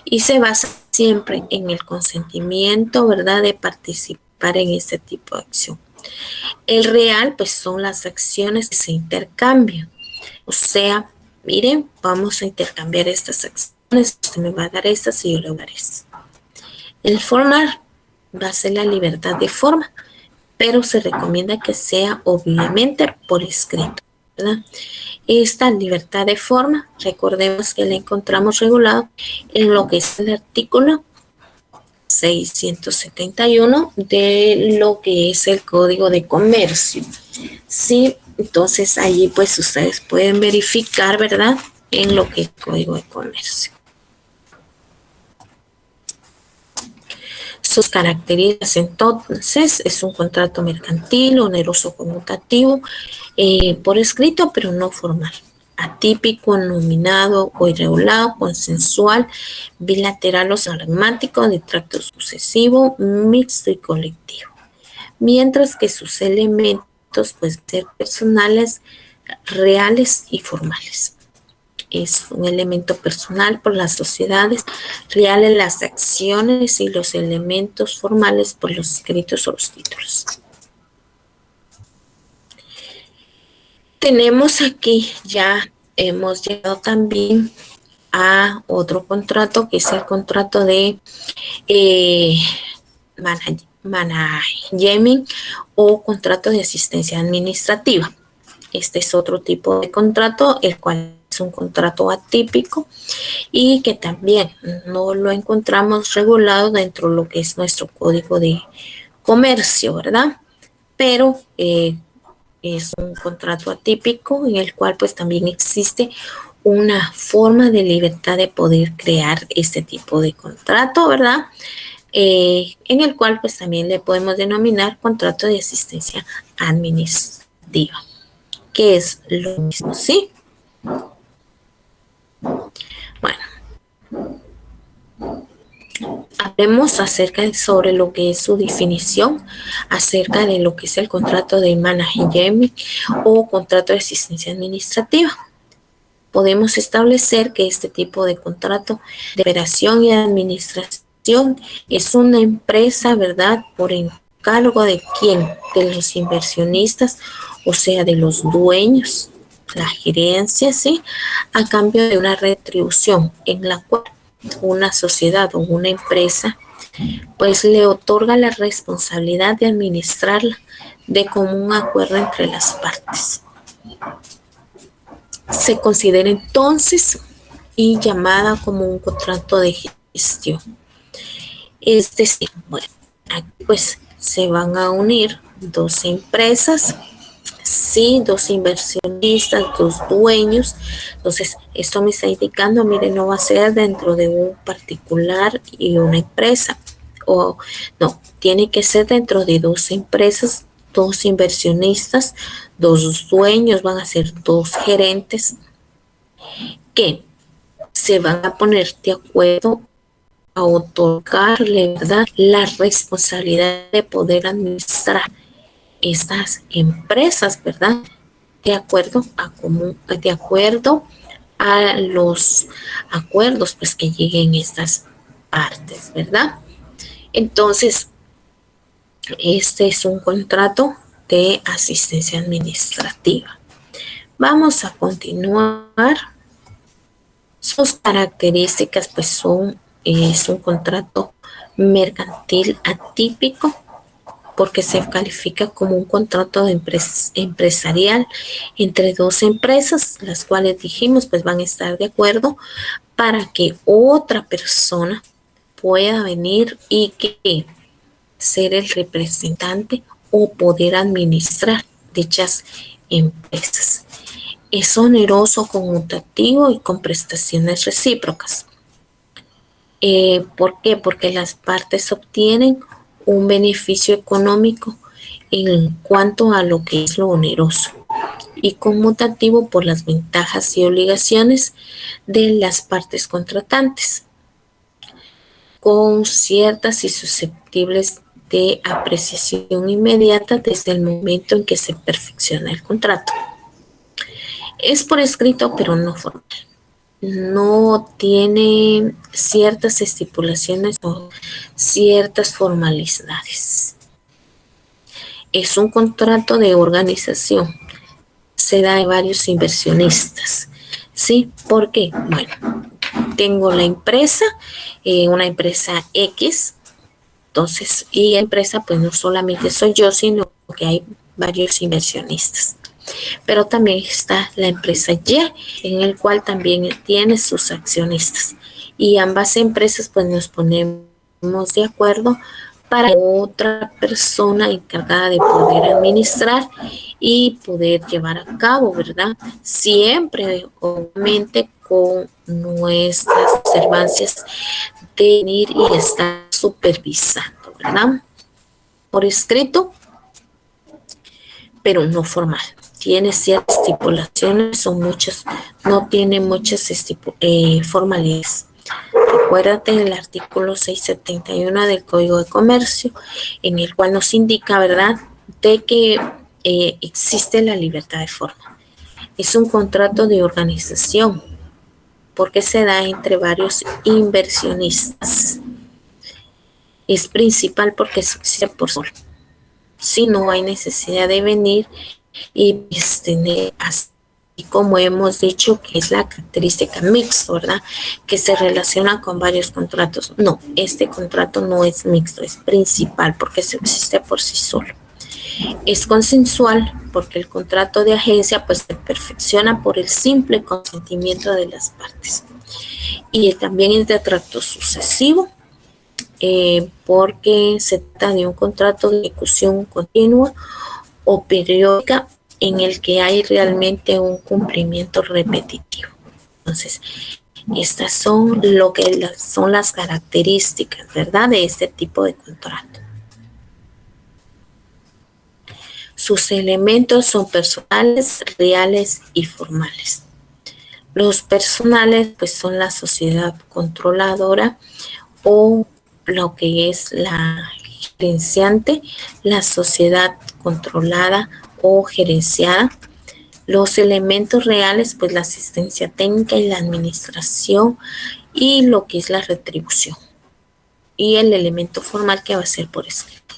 y se basa siempre en el consentimiento, ¿verdad?, de participar en este tipo de acción. El real, pues son las acciones que se intercambian. O sea, miren, vamos a intercambiar estas acciones, usted me va a dar estas y yo le voy a dar estas. El formal va a ser la libertad de forma, pero se recomienda que sea obviamente por escrito, ¿verdad? Esta libertad de forma, recordemos que la encontramos regulado en lo que es el artículo 671 de lo que es el Código de Comercio. Sí, entonces allí pues ustedes pueden verificar, ¿verdad?, en lo que es el Código de Comercio. Sus características, entonces, es un contrato mercantil, oneroso, conmutativo, por escrito, pero no formal. Atípico, nominado o irregulado, consensual, bilateral o pragmático, de tracto sucesivo, mixto y colectivo. Mientras que sus elementos pueden ser personales, reales y formales. Es un elemento personal por las sociedades, reales las acciones y los elementos formales por los escritos o los títulos. Tenemos aquí, ya hemos llegado también a otro contrato, que es el contrato de management o contrato de asistencia administrativa. Este es otro tipo de contrato, el cual es un contrato atípico y que también no lo encontramos regulado dentro de lo que es nuestro código de comercio, ¿verdad? Pero es un contrato atípico en el cual pues también existe una forma de libertad de poder crear este tipo de contrato, ¿verdad? En el cual pues también le podemos denominar contrato de asistencia administrativa, que es lo mismo, ¿sí? Bueno, hablemos acerca sobre lo que es su definición, acerca de lo que es el contrato de management o contrato de asistencia administrativa. Podemos establecer que este tipo de contrato de operación y administración es una empresa, ¿verdad?, por encargo de quién, de los inversionistas, o sea, de los dueños, la gerencia, ¿sí?, a cambio de una retribución en la cual una sociedad o una empresa pues le otorga la responsabilidad de administrarla de común acuerdo entre las partes. Se considera entonces y llamada como un contrato de gestión. Es decir, bueno, aquí pues se van a unir dos empresas, sí, dos inversionistas, dos dueños. Entonces, esto me está indicando, mire, no va a ser dentro de un particular y una empresa. O no, tiene que ser dentro de dos empresas, dos inversionistas, dos dueños, van a ser dos gerentes que se van a poner de acuerdo a otorgarle, ¿verdad?, la responsabilidad de poder administrar estas empresas, ¿verdad?, de acuerdo a los acuerdos pues que lleguen estas partes, ¿verdad? Entonces, este es un contrato de asistencia administrativa. Vamos a continuar. Sus características pues es un contrato mercantil atípico porque se califica como un contrato de empresarial entre dos empresas, las cuales dijimos pues van a estar de acuerdo para que otra persona pueda venir y que ser el representante o poder administrar dichas empresas. Es oneroso, conmutativo y con prestaciones recíprocas. ¿Por qué? Porque las partes obtienen un beneficio económico en cuanto a lo que es lo oneroso y conmutativo por las ventajas y obligaciones de las partes contratantes, con ciertas y susceptibles de apreciación inmediata desde el momento en que se perfecciona el contrato. Es por escrito, pero no formal. No tiene ciertas estipulaciones o ciertas formalidades. Es un contrato de organización. Se da de varios inversionistas. ¿Sí? ¿Por qué? Bueno, tengo la empresa, una empresa X. Entonces, y empresa, pues no solamente soy yo, sino que hay varios inversionistas. Pero también está la empresa Y, en el cual también tiene sus accionistas. Y ambas empresas pues nos ponemos de acuerdo para otra persona encargada de poder administrar y poder llevar a cabo, ¿verdad? Siempre, obviamente, con nuestras observancias de venir y estar supervisando, ¿verdad? Por escrito, pero no formal. Tiene ciertas estipulaciones, son muchas, no tiene muchas formalidades. Recuérdate el artículo 671 del Código de Comercio, en el cual nos indica, ¿verdad?, de que existe la libertad de forma. Es un contrato de organización porque se da entre varios inversionistas. Es principal porque existe por solo. Si no hay necesidad de venir y tener, así como hemos dicho, que es la característica mixto, ¿verdad? Que se relaciona con varios contratos. No, este contrato no es mixto, es principal porque existe por sí solo. Es consensual porque el contrato de agencia pues se perfecciona por el simple consentimiento de las partes. Y también es de trato sucesivo porque se trata de un contrato de ejecución continua o periódica en el que hay realmente un cumplimiento repetitivo. Entonces, estas son lo que son las características, ¿verdad?, de este tipo de contrato. Sus elementos son personales, reales y formales. Los personales pues son la sociedad controladora o lo que es la gerenciante, la sociedad controlada o gerenciada. Los elementos reales, pues la asistencia técnica y la administración y lo que es la retribución. Y el elemento formal que va a ser por escrito.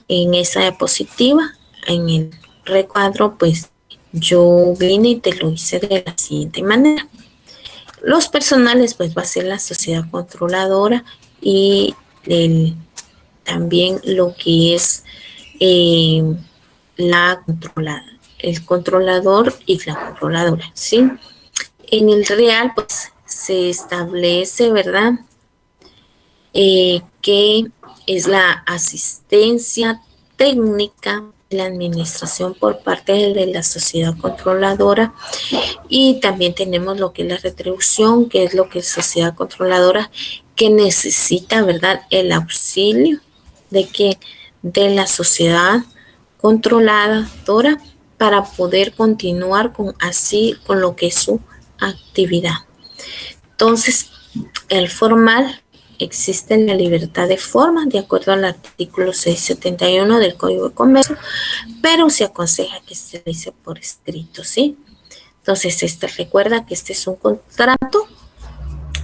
En esa diapositiva, en el recuadro, pues yo vine y te lo hice de la siguiente manera. Los personales, pues va a ser la sociedad controladora y también lo que es la controlada, el controlador y la controladora, ¿sí? En el real, pues se establece, ¿verdad?, que es la asistencia técnica, la administración por parte de la sociedad controladora, y también tenemos lo que es la retribución, que es lo que es sociedad controladora, que necesita, ¿verdad?, el auxilio de la sociedad controladora para poder continuar con lo que es su actividad. Entonces, el formal, existe la libertad de forma de acuerdo al artículo 671 del Código de Comercio, pero se aconseja que se realice por escrito, ¿sí? Entonces, recuerda que este es un contrato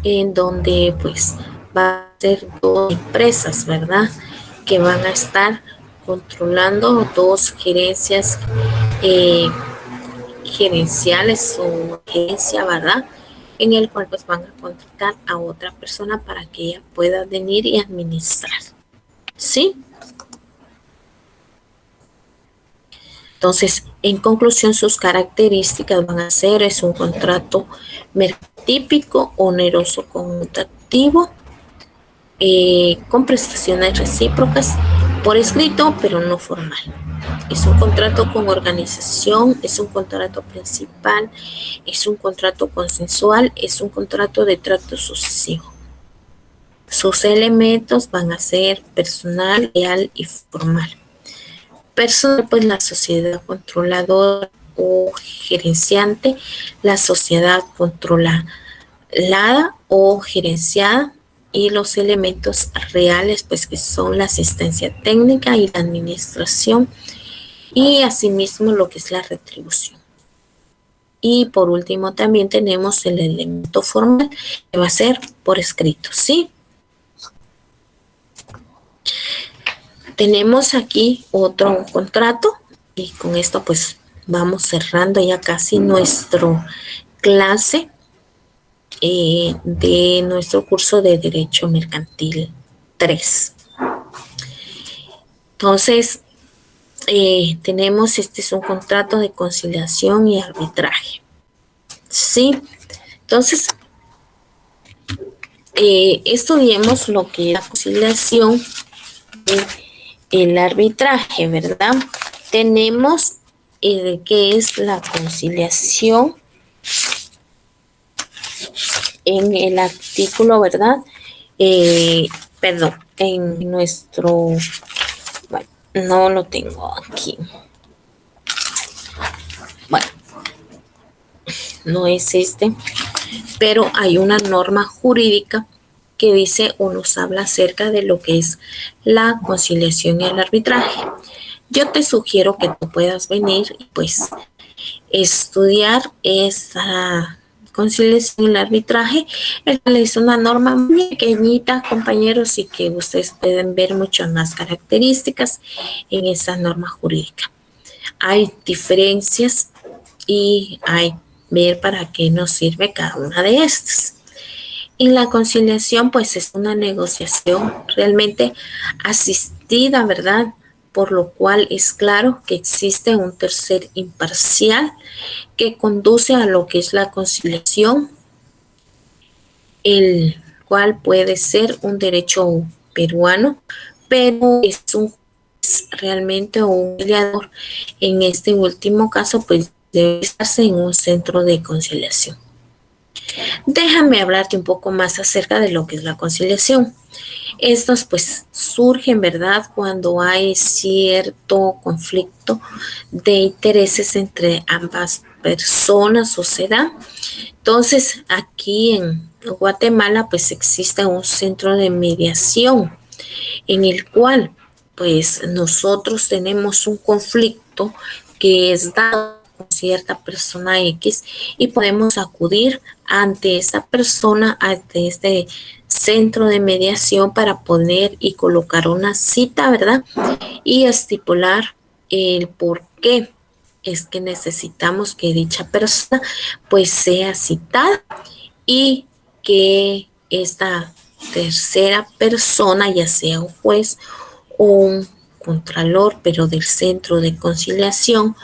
en donde pues va a ser dos empresas, ¿verdad?, que van a estar controlando dos gerencias gerenciales o gerencia, ¿verdad?, en el cual pues van a contratar a otra persona para que ella pueda venir y administrar, ¿sí? Entonces, en conclusión, sus características van a ser, es un contrato típico, oneroso, conmutativo, con prestaciones recíprocas por escrito, pero no formal. Es un contrato con organización, es un contrato principal, es un contrato consensual, es un contrato de trato sucesivo. Sus elementos van a ser personal, real y formal. Personal, pues la sociedad controladora o gerenciante, la sociedad controlada o gerenciada, y los elementos reales, pues que son la asistencia técnica y la administración, y asimismo lo que es la retribución. Y por último también tenemos el elemento formal, que va a ser por escrito, ¿sí? Tenemos aquí otro contrato y con esto pues vamos cerrando ya casi nuestra clase de nuestro curso de Derecho Mercantil 3. Entonces, tenemos, este es un contrato de conciliación y arbitraje, ¿sí? Entonces, estudiemos lo que es la conciliación y el arbitraje, ¿verdad? Tenemos que es la conciliación en el artículo, ¿verdad? en nuestro, bueno, no lo tengo aquí. Bueno, no es este, pero hay una norma jurídica que dice o nos habla acerca de lo que es la conciliación y el arbitraje. Yo te sugiero que tú puedas venir y pues estudiar esa conciliación y el arbitraje. Es una norma muy pequeñita, compañeros, y que ustedes pueden ver muchas más características en esa norma jurídica. Hay diferencias y hay ver para qué nos sirve cada una de estas. Y la conciliación, pues es una negociación realmente asistida, ¿verdad? Por lo cual es claro que existe un tercer imparcial que conduce a lo que es la conciliación, el cual puede ser un derecho peruano, pero es un juez realmente o un mediador. En este último caso, pues debe estarse en un centro de conciliación. Déjame hablarte un poco más acerca de lo que es la conciliación. Estos pues surgen, ¿verdad?, cuando hay cierto conflicto de intereses entre ambas personas o se da. Entonces, aquí en Guatemala pues existe un centro de mediación en el cual pues nosotros tenemos un conflicto que es dado con cierta persona X y podemos acudir ante esa persona, ante este centro de mediación para poner y colocar una cita, ¿verdad? Y estipular el por qué es que necesitamos que dicha persona pues sea citada y que esta tercera persona, ya sea un juez o un contralor, pero del centro de conciliación,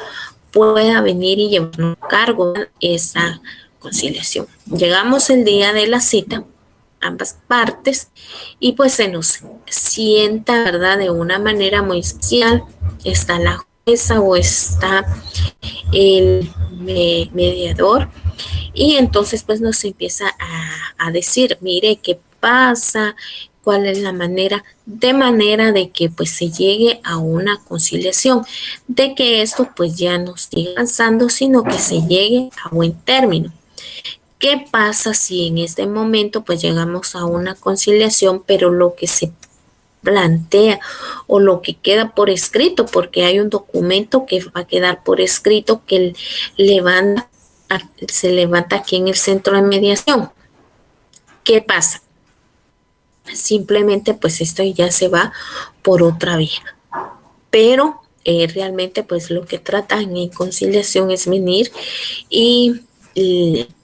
pueda venir y llevar a cargo esa conciliación. Llegamos el día de la cita, ambas partes, y pues se nos sienta, ¿verdad?, de una manera muy especial. Está la jueza o está el mediador y entonces pues nos empieza a decir, mire, ¿qué pasa? ¿Cuál es la manera? De manera de que pues se llegue a una conciliación, de que esto pues ya no siga avanzando, sino que se llegue a buen término. ¿Qué pasa si en este momento pues llegamos a una conciliación, pero lo que se plantea o lo que queda por escrito, porque hay un documento que va a quedar por escrito que se levanta aquí en el centro de mediación? ¿Qué pasa? Simplemente pues esto ya se va por otra vía, pero realmente pues lo que tratan en conciliación es venir y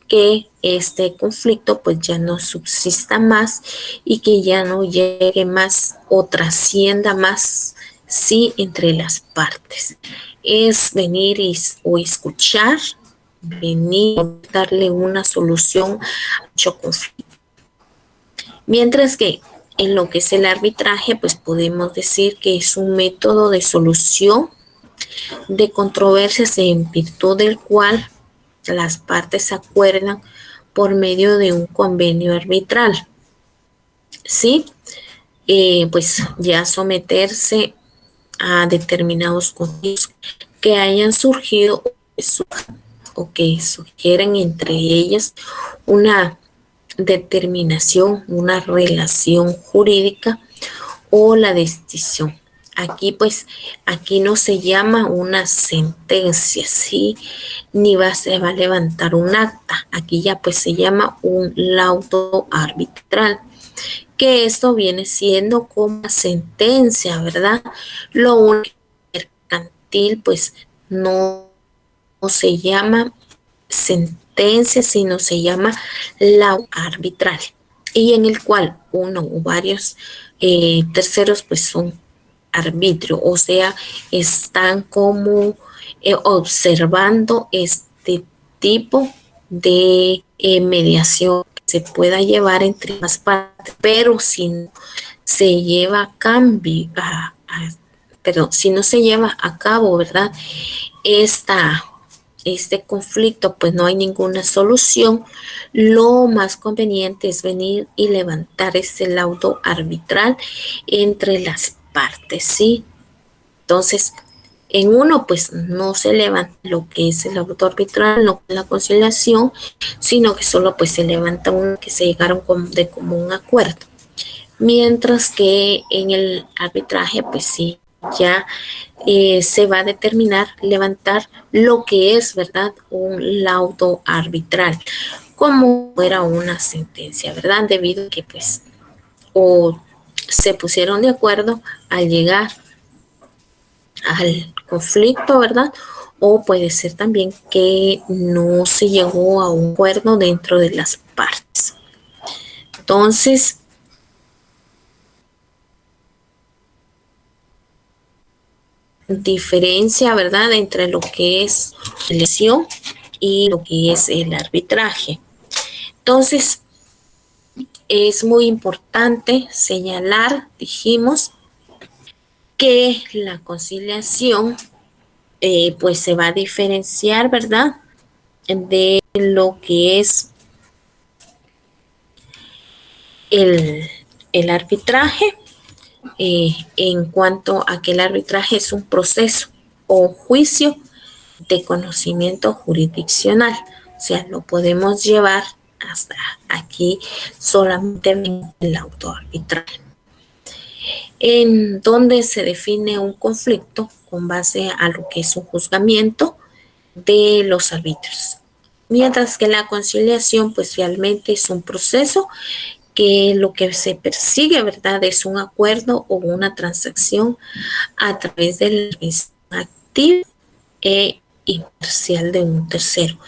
que este conflicto pues ya no subsista más y que ya no llegue más o trascienda más, sí, entre las partes. Es venir o escuchar, venir a darle una solución a dicho conflicto. Mientras que en lo que es el arbitraje, pues podemos decir que es un método de solución de controversias en virtud del cual las partes se acuerdan por medio de un convenio arbitral. ¿Sí? Pues ya someterse a determinados conflictos que hayan surgido o que sugieren entre ellas una determinación, una relación jurídica o la decisión. Aquí pues, aquí no se llama una sentencia, ¿sí? Ni se va a levantar un acta. Aquí ya pues se llama un laudo arbitral, que esto viene siendo como una sentencia, ¿verdad? Lo único mercantil pues no se llama sentencia, sino se llama laudo arbitral, y en el cual uno o varios terceros pues son arbitrio, o sea, están como observando este tipo de mediación que se pueda llevar entre las partes, pero si no se lleva a cambio, perdón, si no se lleva a cabo, ¿verdad?, esta este conflicto pues no hay ninguna solución, lo más conveniente es venir y levantar este laudo arbitral entre las partes, ¿sí? Entonces, en uno, pues no se levanta lo que es el laudo arbitral, no la conciliación, sino que solo pues se levanta uno que se llegaron de común acuerdo. Mientras que en el arbitraje, pues sí, ya se va a determinar levantar lo que es, ¿verdad?, un laudo arbitral, como fuera una sentencia, ¿verdad? Debido a que, pues, o se pusieron de acuerdo al llegar al conflicto, ¿verdad? O puede ser también que no se llegó a un acuerdo dentro de las partes. Entonces, diferencia, ¿verdad?, entre lo que es lesión y lo que es el arbitraje. Entonces, es muy importante señalar, dijimos, que la conciliación pues se va a diferenciar, ¿verdad?, de lo que es el arbitraje, en cuanto a que el arbitraje es un proceso o juicio de conocimiento jurisdiccional. O sea, lo podemos llevar hasta aquí solamente en el auto arbitral, en donde se define un conflicto con base a lo que es un juzgamiento de los arbitrios. Mientras que la conciliación, pues realmente es un proceso que lo que se persigue, ¿verdad?, es un acuerdo o una transacción a través del activo e imparcial de un tercero,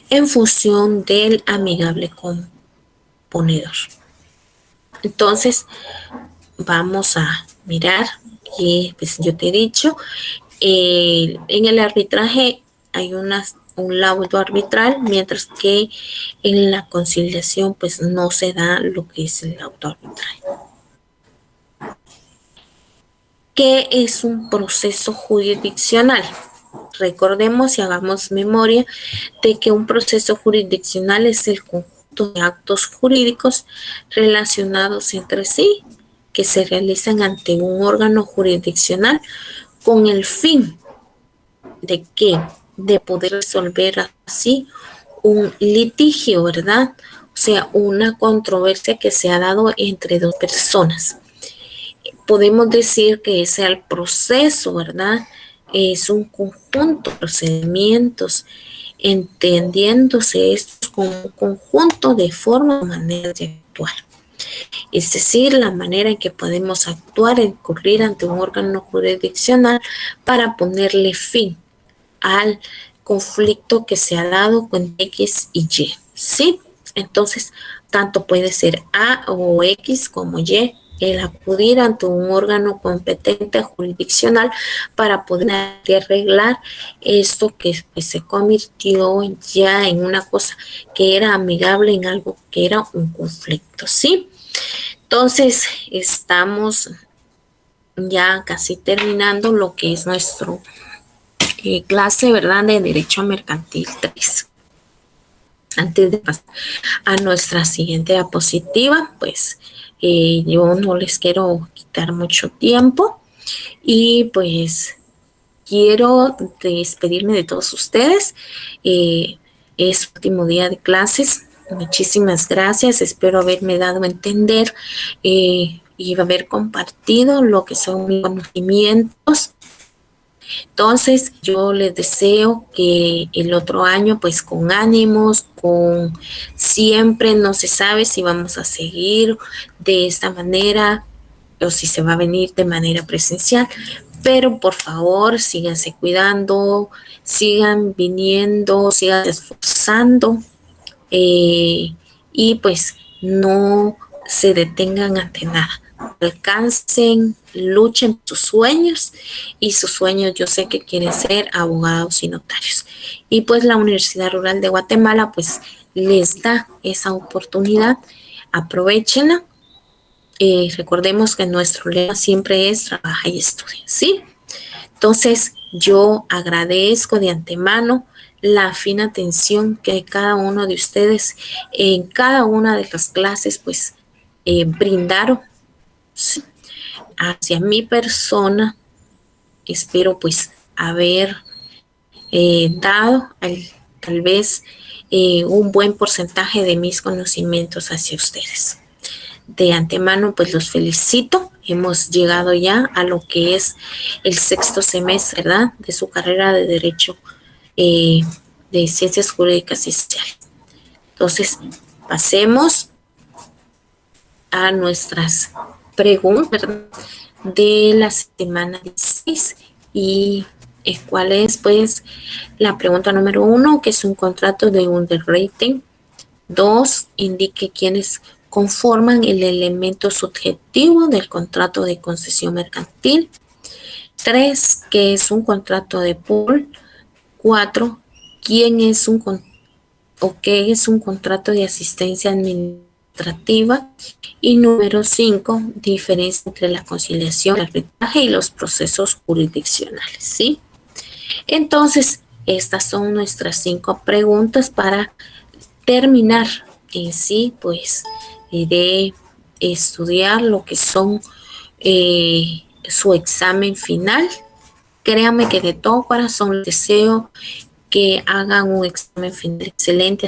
en función del amigable componedor. Entonces, vamos a mirar que, pues yo te he dicho, en el arbitraje hay un laudo arbitral, mientras que en la conciliación pues no se da lo que es el laudo arbitral. ¿Qué es un proceso jurisdiccional? Recordemos y hagamos memoria de que un proceso jurisdiccional es el conjunto de actos jurídicos relacionados entre sí que se realizan ante un órgano jurisdiccional con el fin de que de poder resolver así un litigio, ¿verdad? O sea, una controversia que se ha dado entre dos personas. Podemos decir que ese es el proceso, ¿verdad? Es un conjunto de procedimientos, entendiéndose estos como un conjunto de formas o maneras de actuar. Es decir, la manera en que podemos actuar, incurrir ante un órgano jurisdiccional para ponerle fin al conflicto que se ha dado con X y Y, ¿sí? Entonces, tanto puede ser A o X como Y, el acudir ante un órgano competente jurisdiccional para poder arreglar esto que pues, se convirtió ya en una cosa que era amigable, en algo que era un conflicto, ¿sí? Entonces, estamos ya casi terminando lo que es nuestro clase, ¿verdad?, de Derecho Mercantil 3. Antes de pasar a nuestra siguiente diapositiva, pues yo no les quiero quitar mucho tiempo y pues quiero despedirme de todos ustedes. Es último día de clases. Muchísimas gracias. Espero haberme dado a entender y haber compartido lo que son mis conocimientos. Entonces, yo les deseo que el otro año, pues con ánimos, con siempre no se sabe si vamos a seguir de esta manera o si se va a venir de manera presencial, pero por favor, síganse cuidando, sigan viniendo, sigan esforzando y pues no se detengan ante nada. Alcancen, luchen por sus sueños y sus sueños yo sé que quieren ser abogados y notarios. Y pues la Universidad Rural de Guatemala pues les da esa oportunidad, aprovechenla. Recordemos que nuestro lema siempre es trabaja y estudia, ¿sí? Entonces, yo agradezco de antemano la fina atención que cada uno de ustedes en cada una de las clases pues brindaron, ¿sí?, hacia mi persona. Espero pues haber dado tal vez un buen porcentaje de mis conocimientos hacia ustedes. De antemano pues los felicito. Hemos llegado ya a lo que es el 6º semestre, ¿verdad?, de su carrera de Derecho de Ciencias Jurídicas y Sociales. Entonces, pasemos a nuestras preguntas de la semana 16 y cuál es pues la pregunta número 1, que es un contrato de underwriting. 2, indique quiénes conforman el elemento subjetivo del contrato de concesión mercantil. 3, que es un contrato de pool. 4, quién es qué es un contrato de asistencia administrativa. Y número 5, diferencia entre la conciliación, el arbitraje y los procesos jurisdiccionales, ¿sí? Entonces, estas son nuestras 5 preguntas para terminar en sí, pues, de estudiar lo que son su examen final. Créanme que de todo corazón les deseo que hagan un examen final excelente.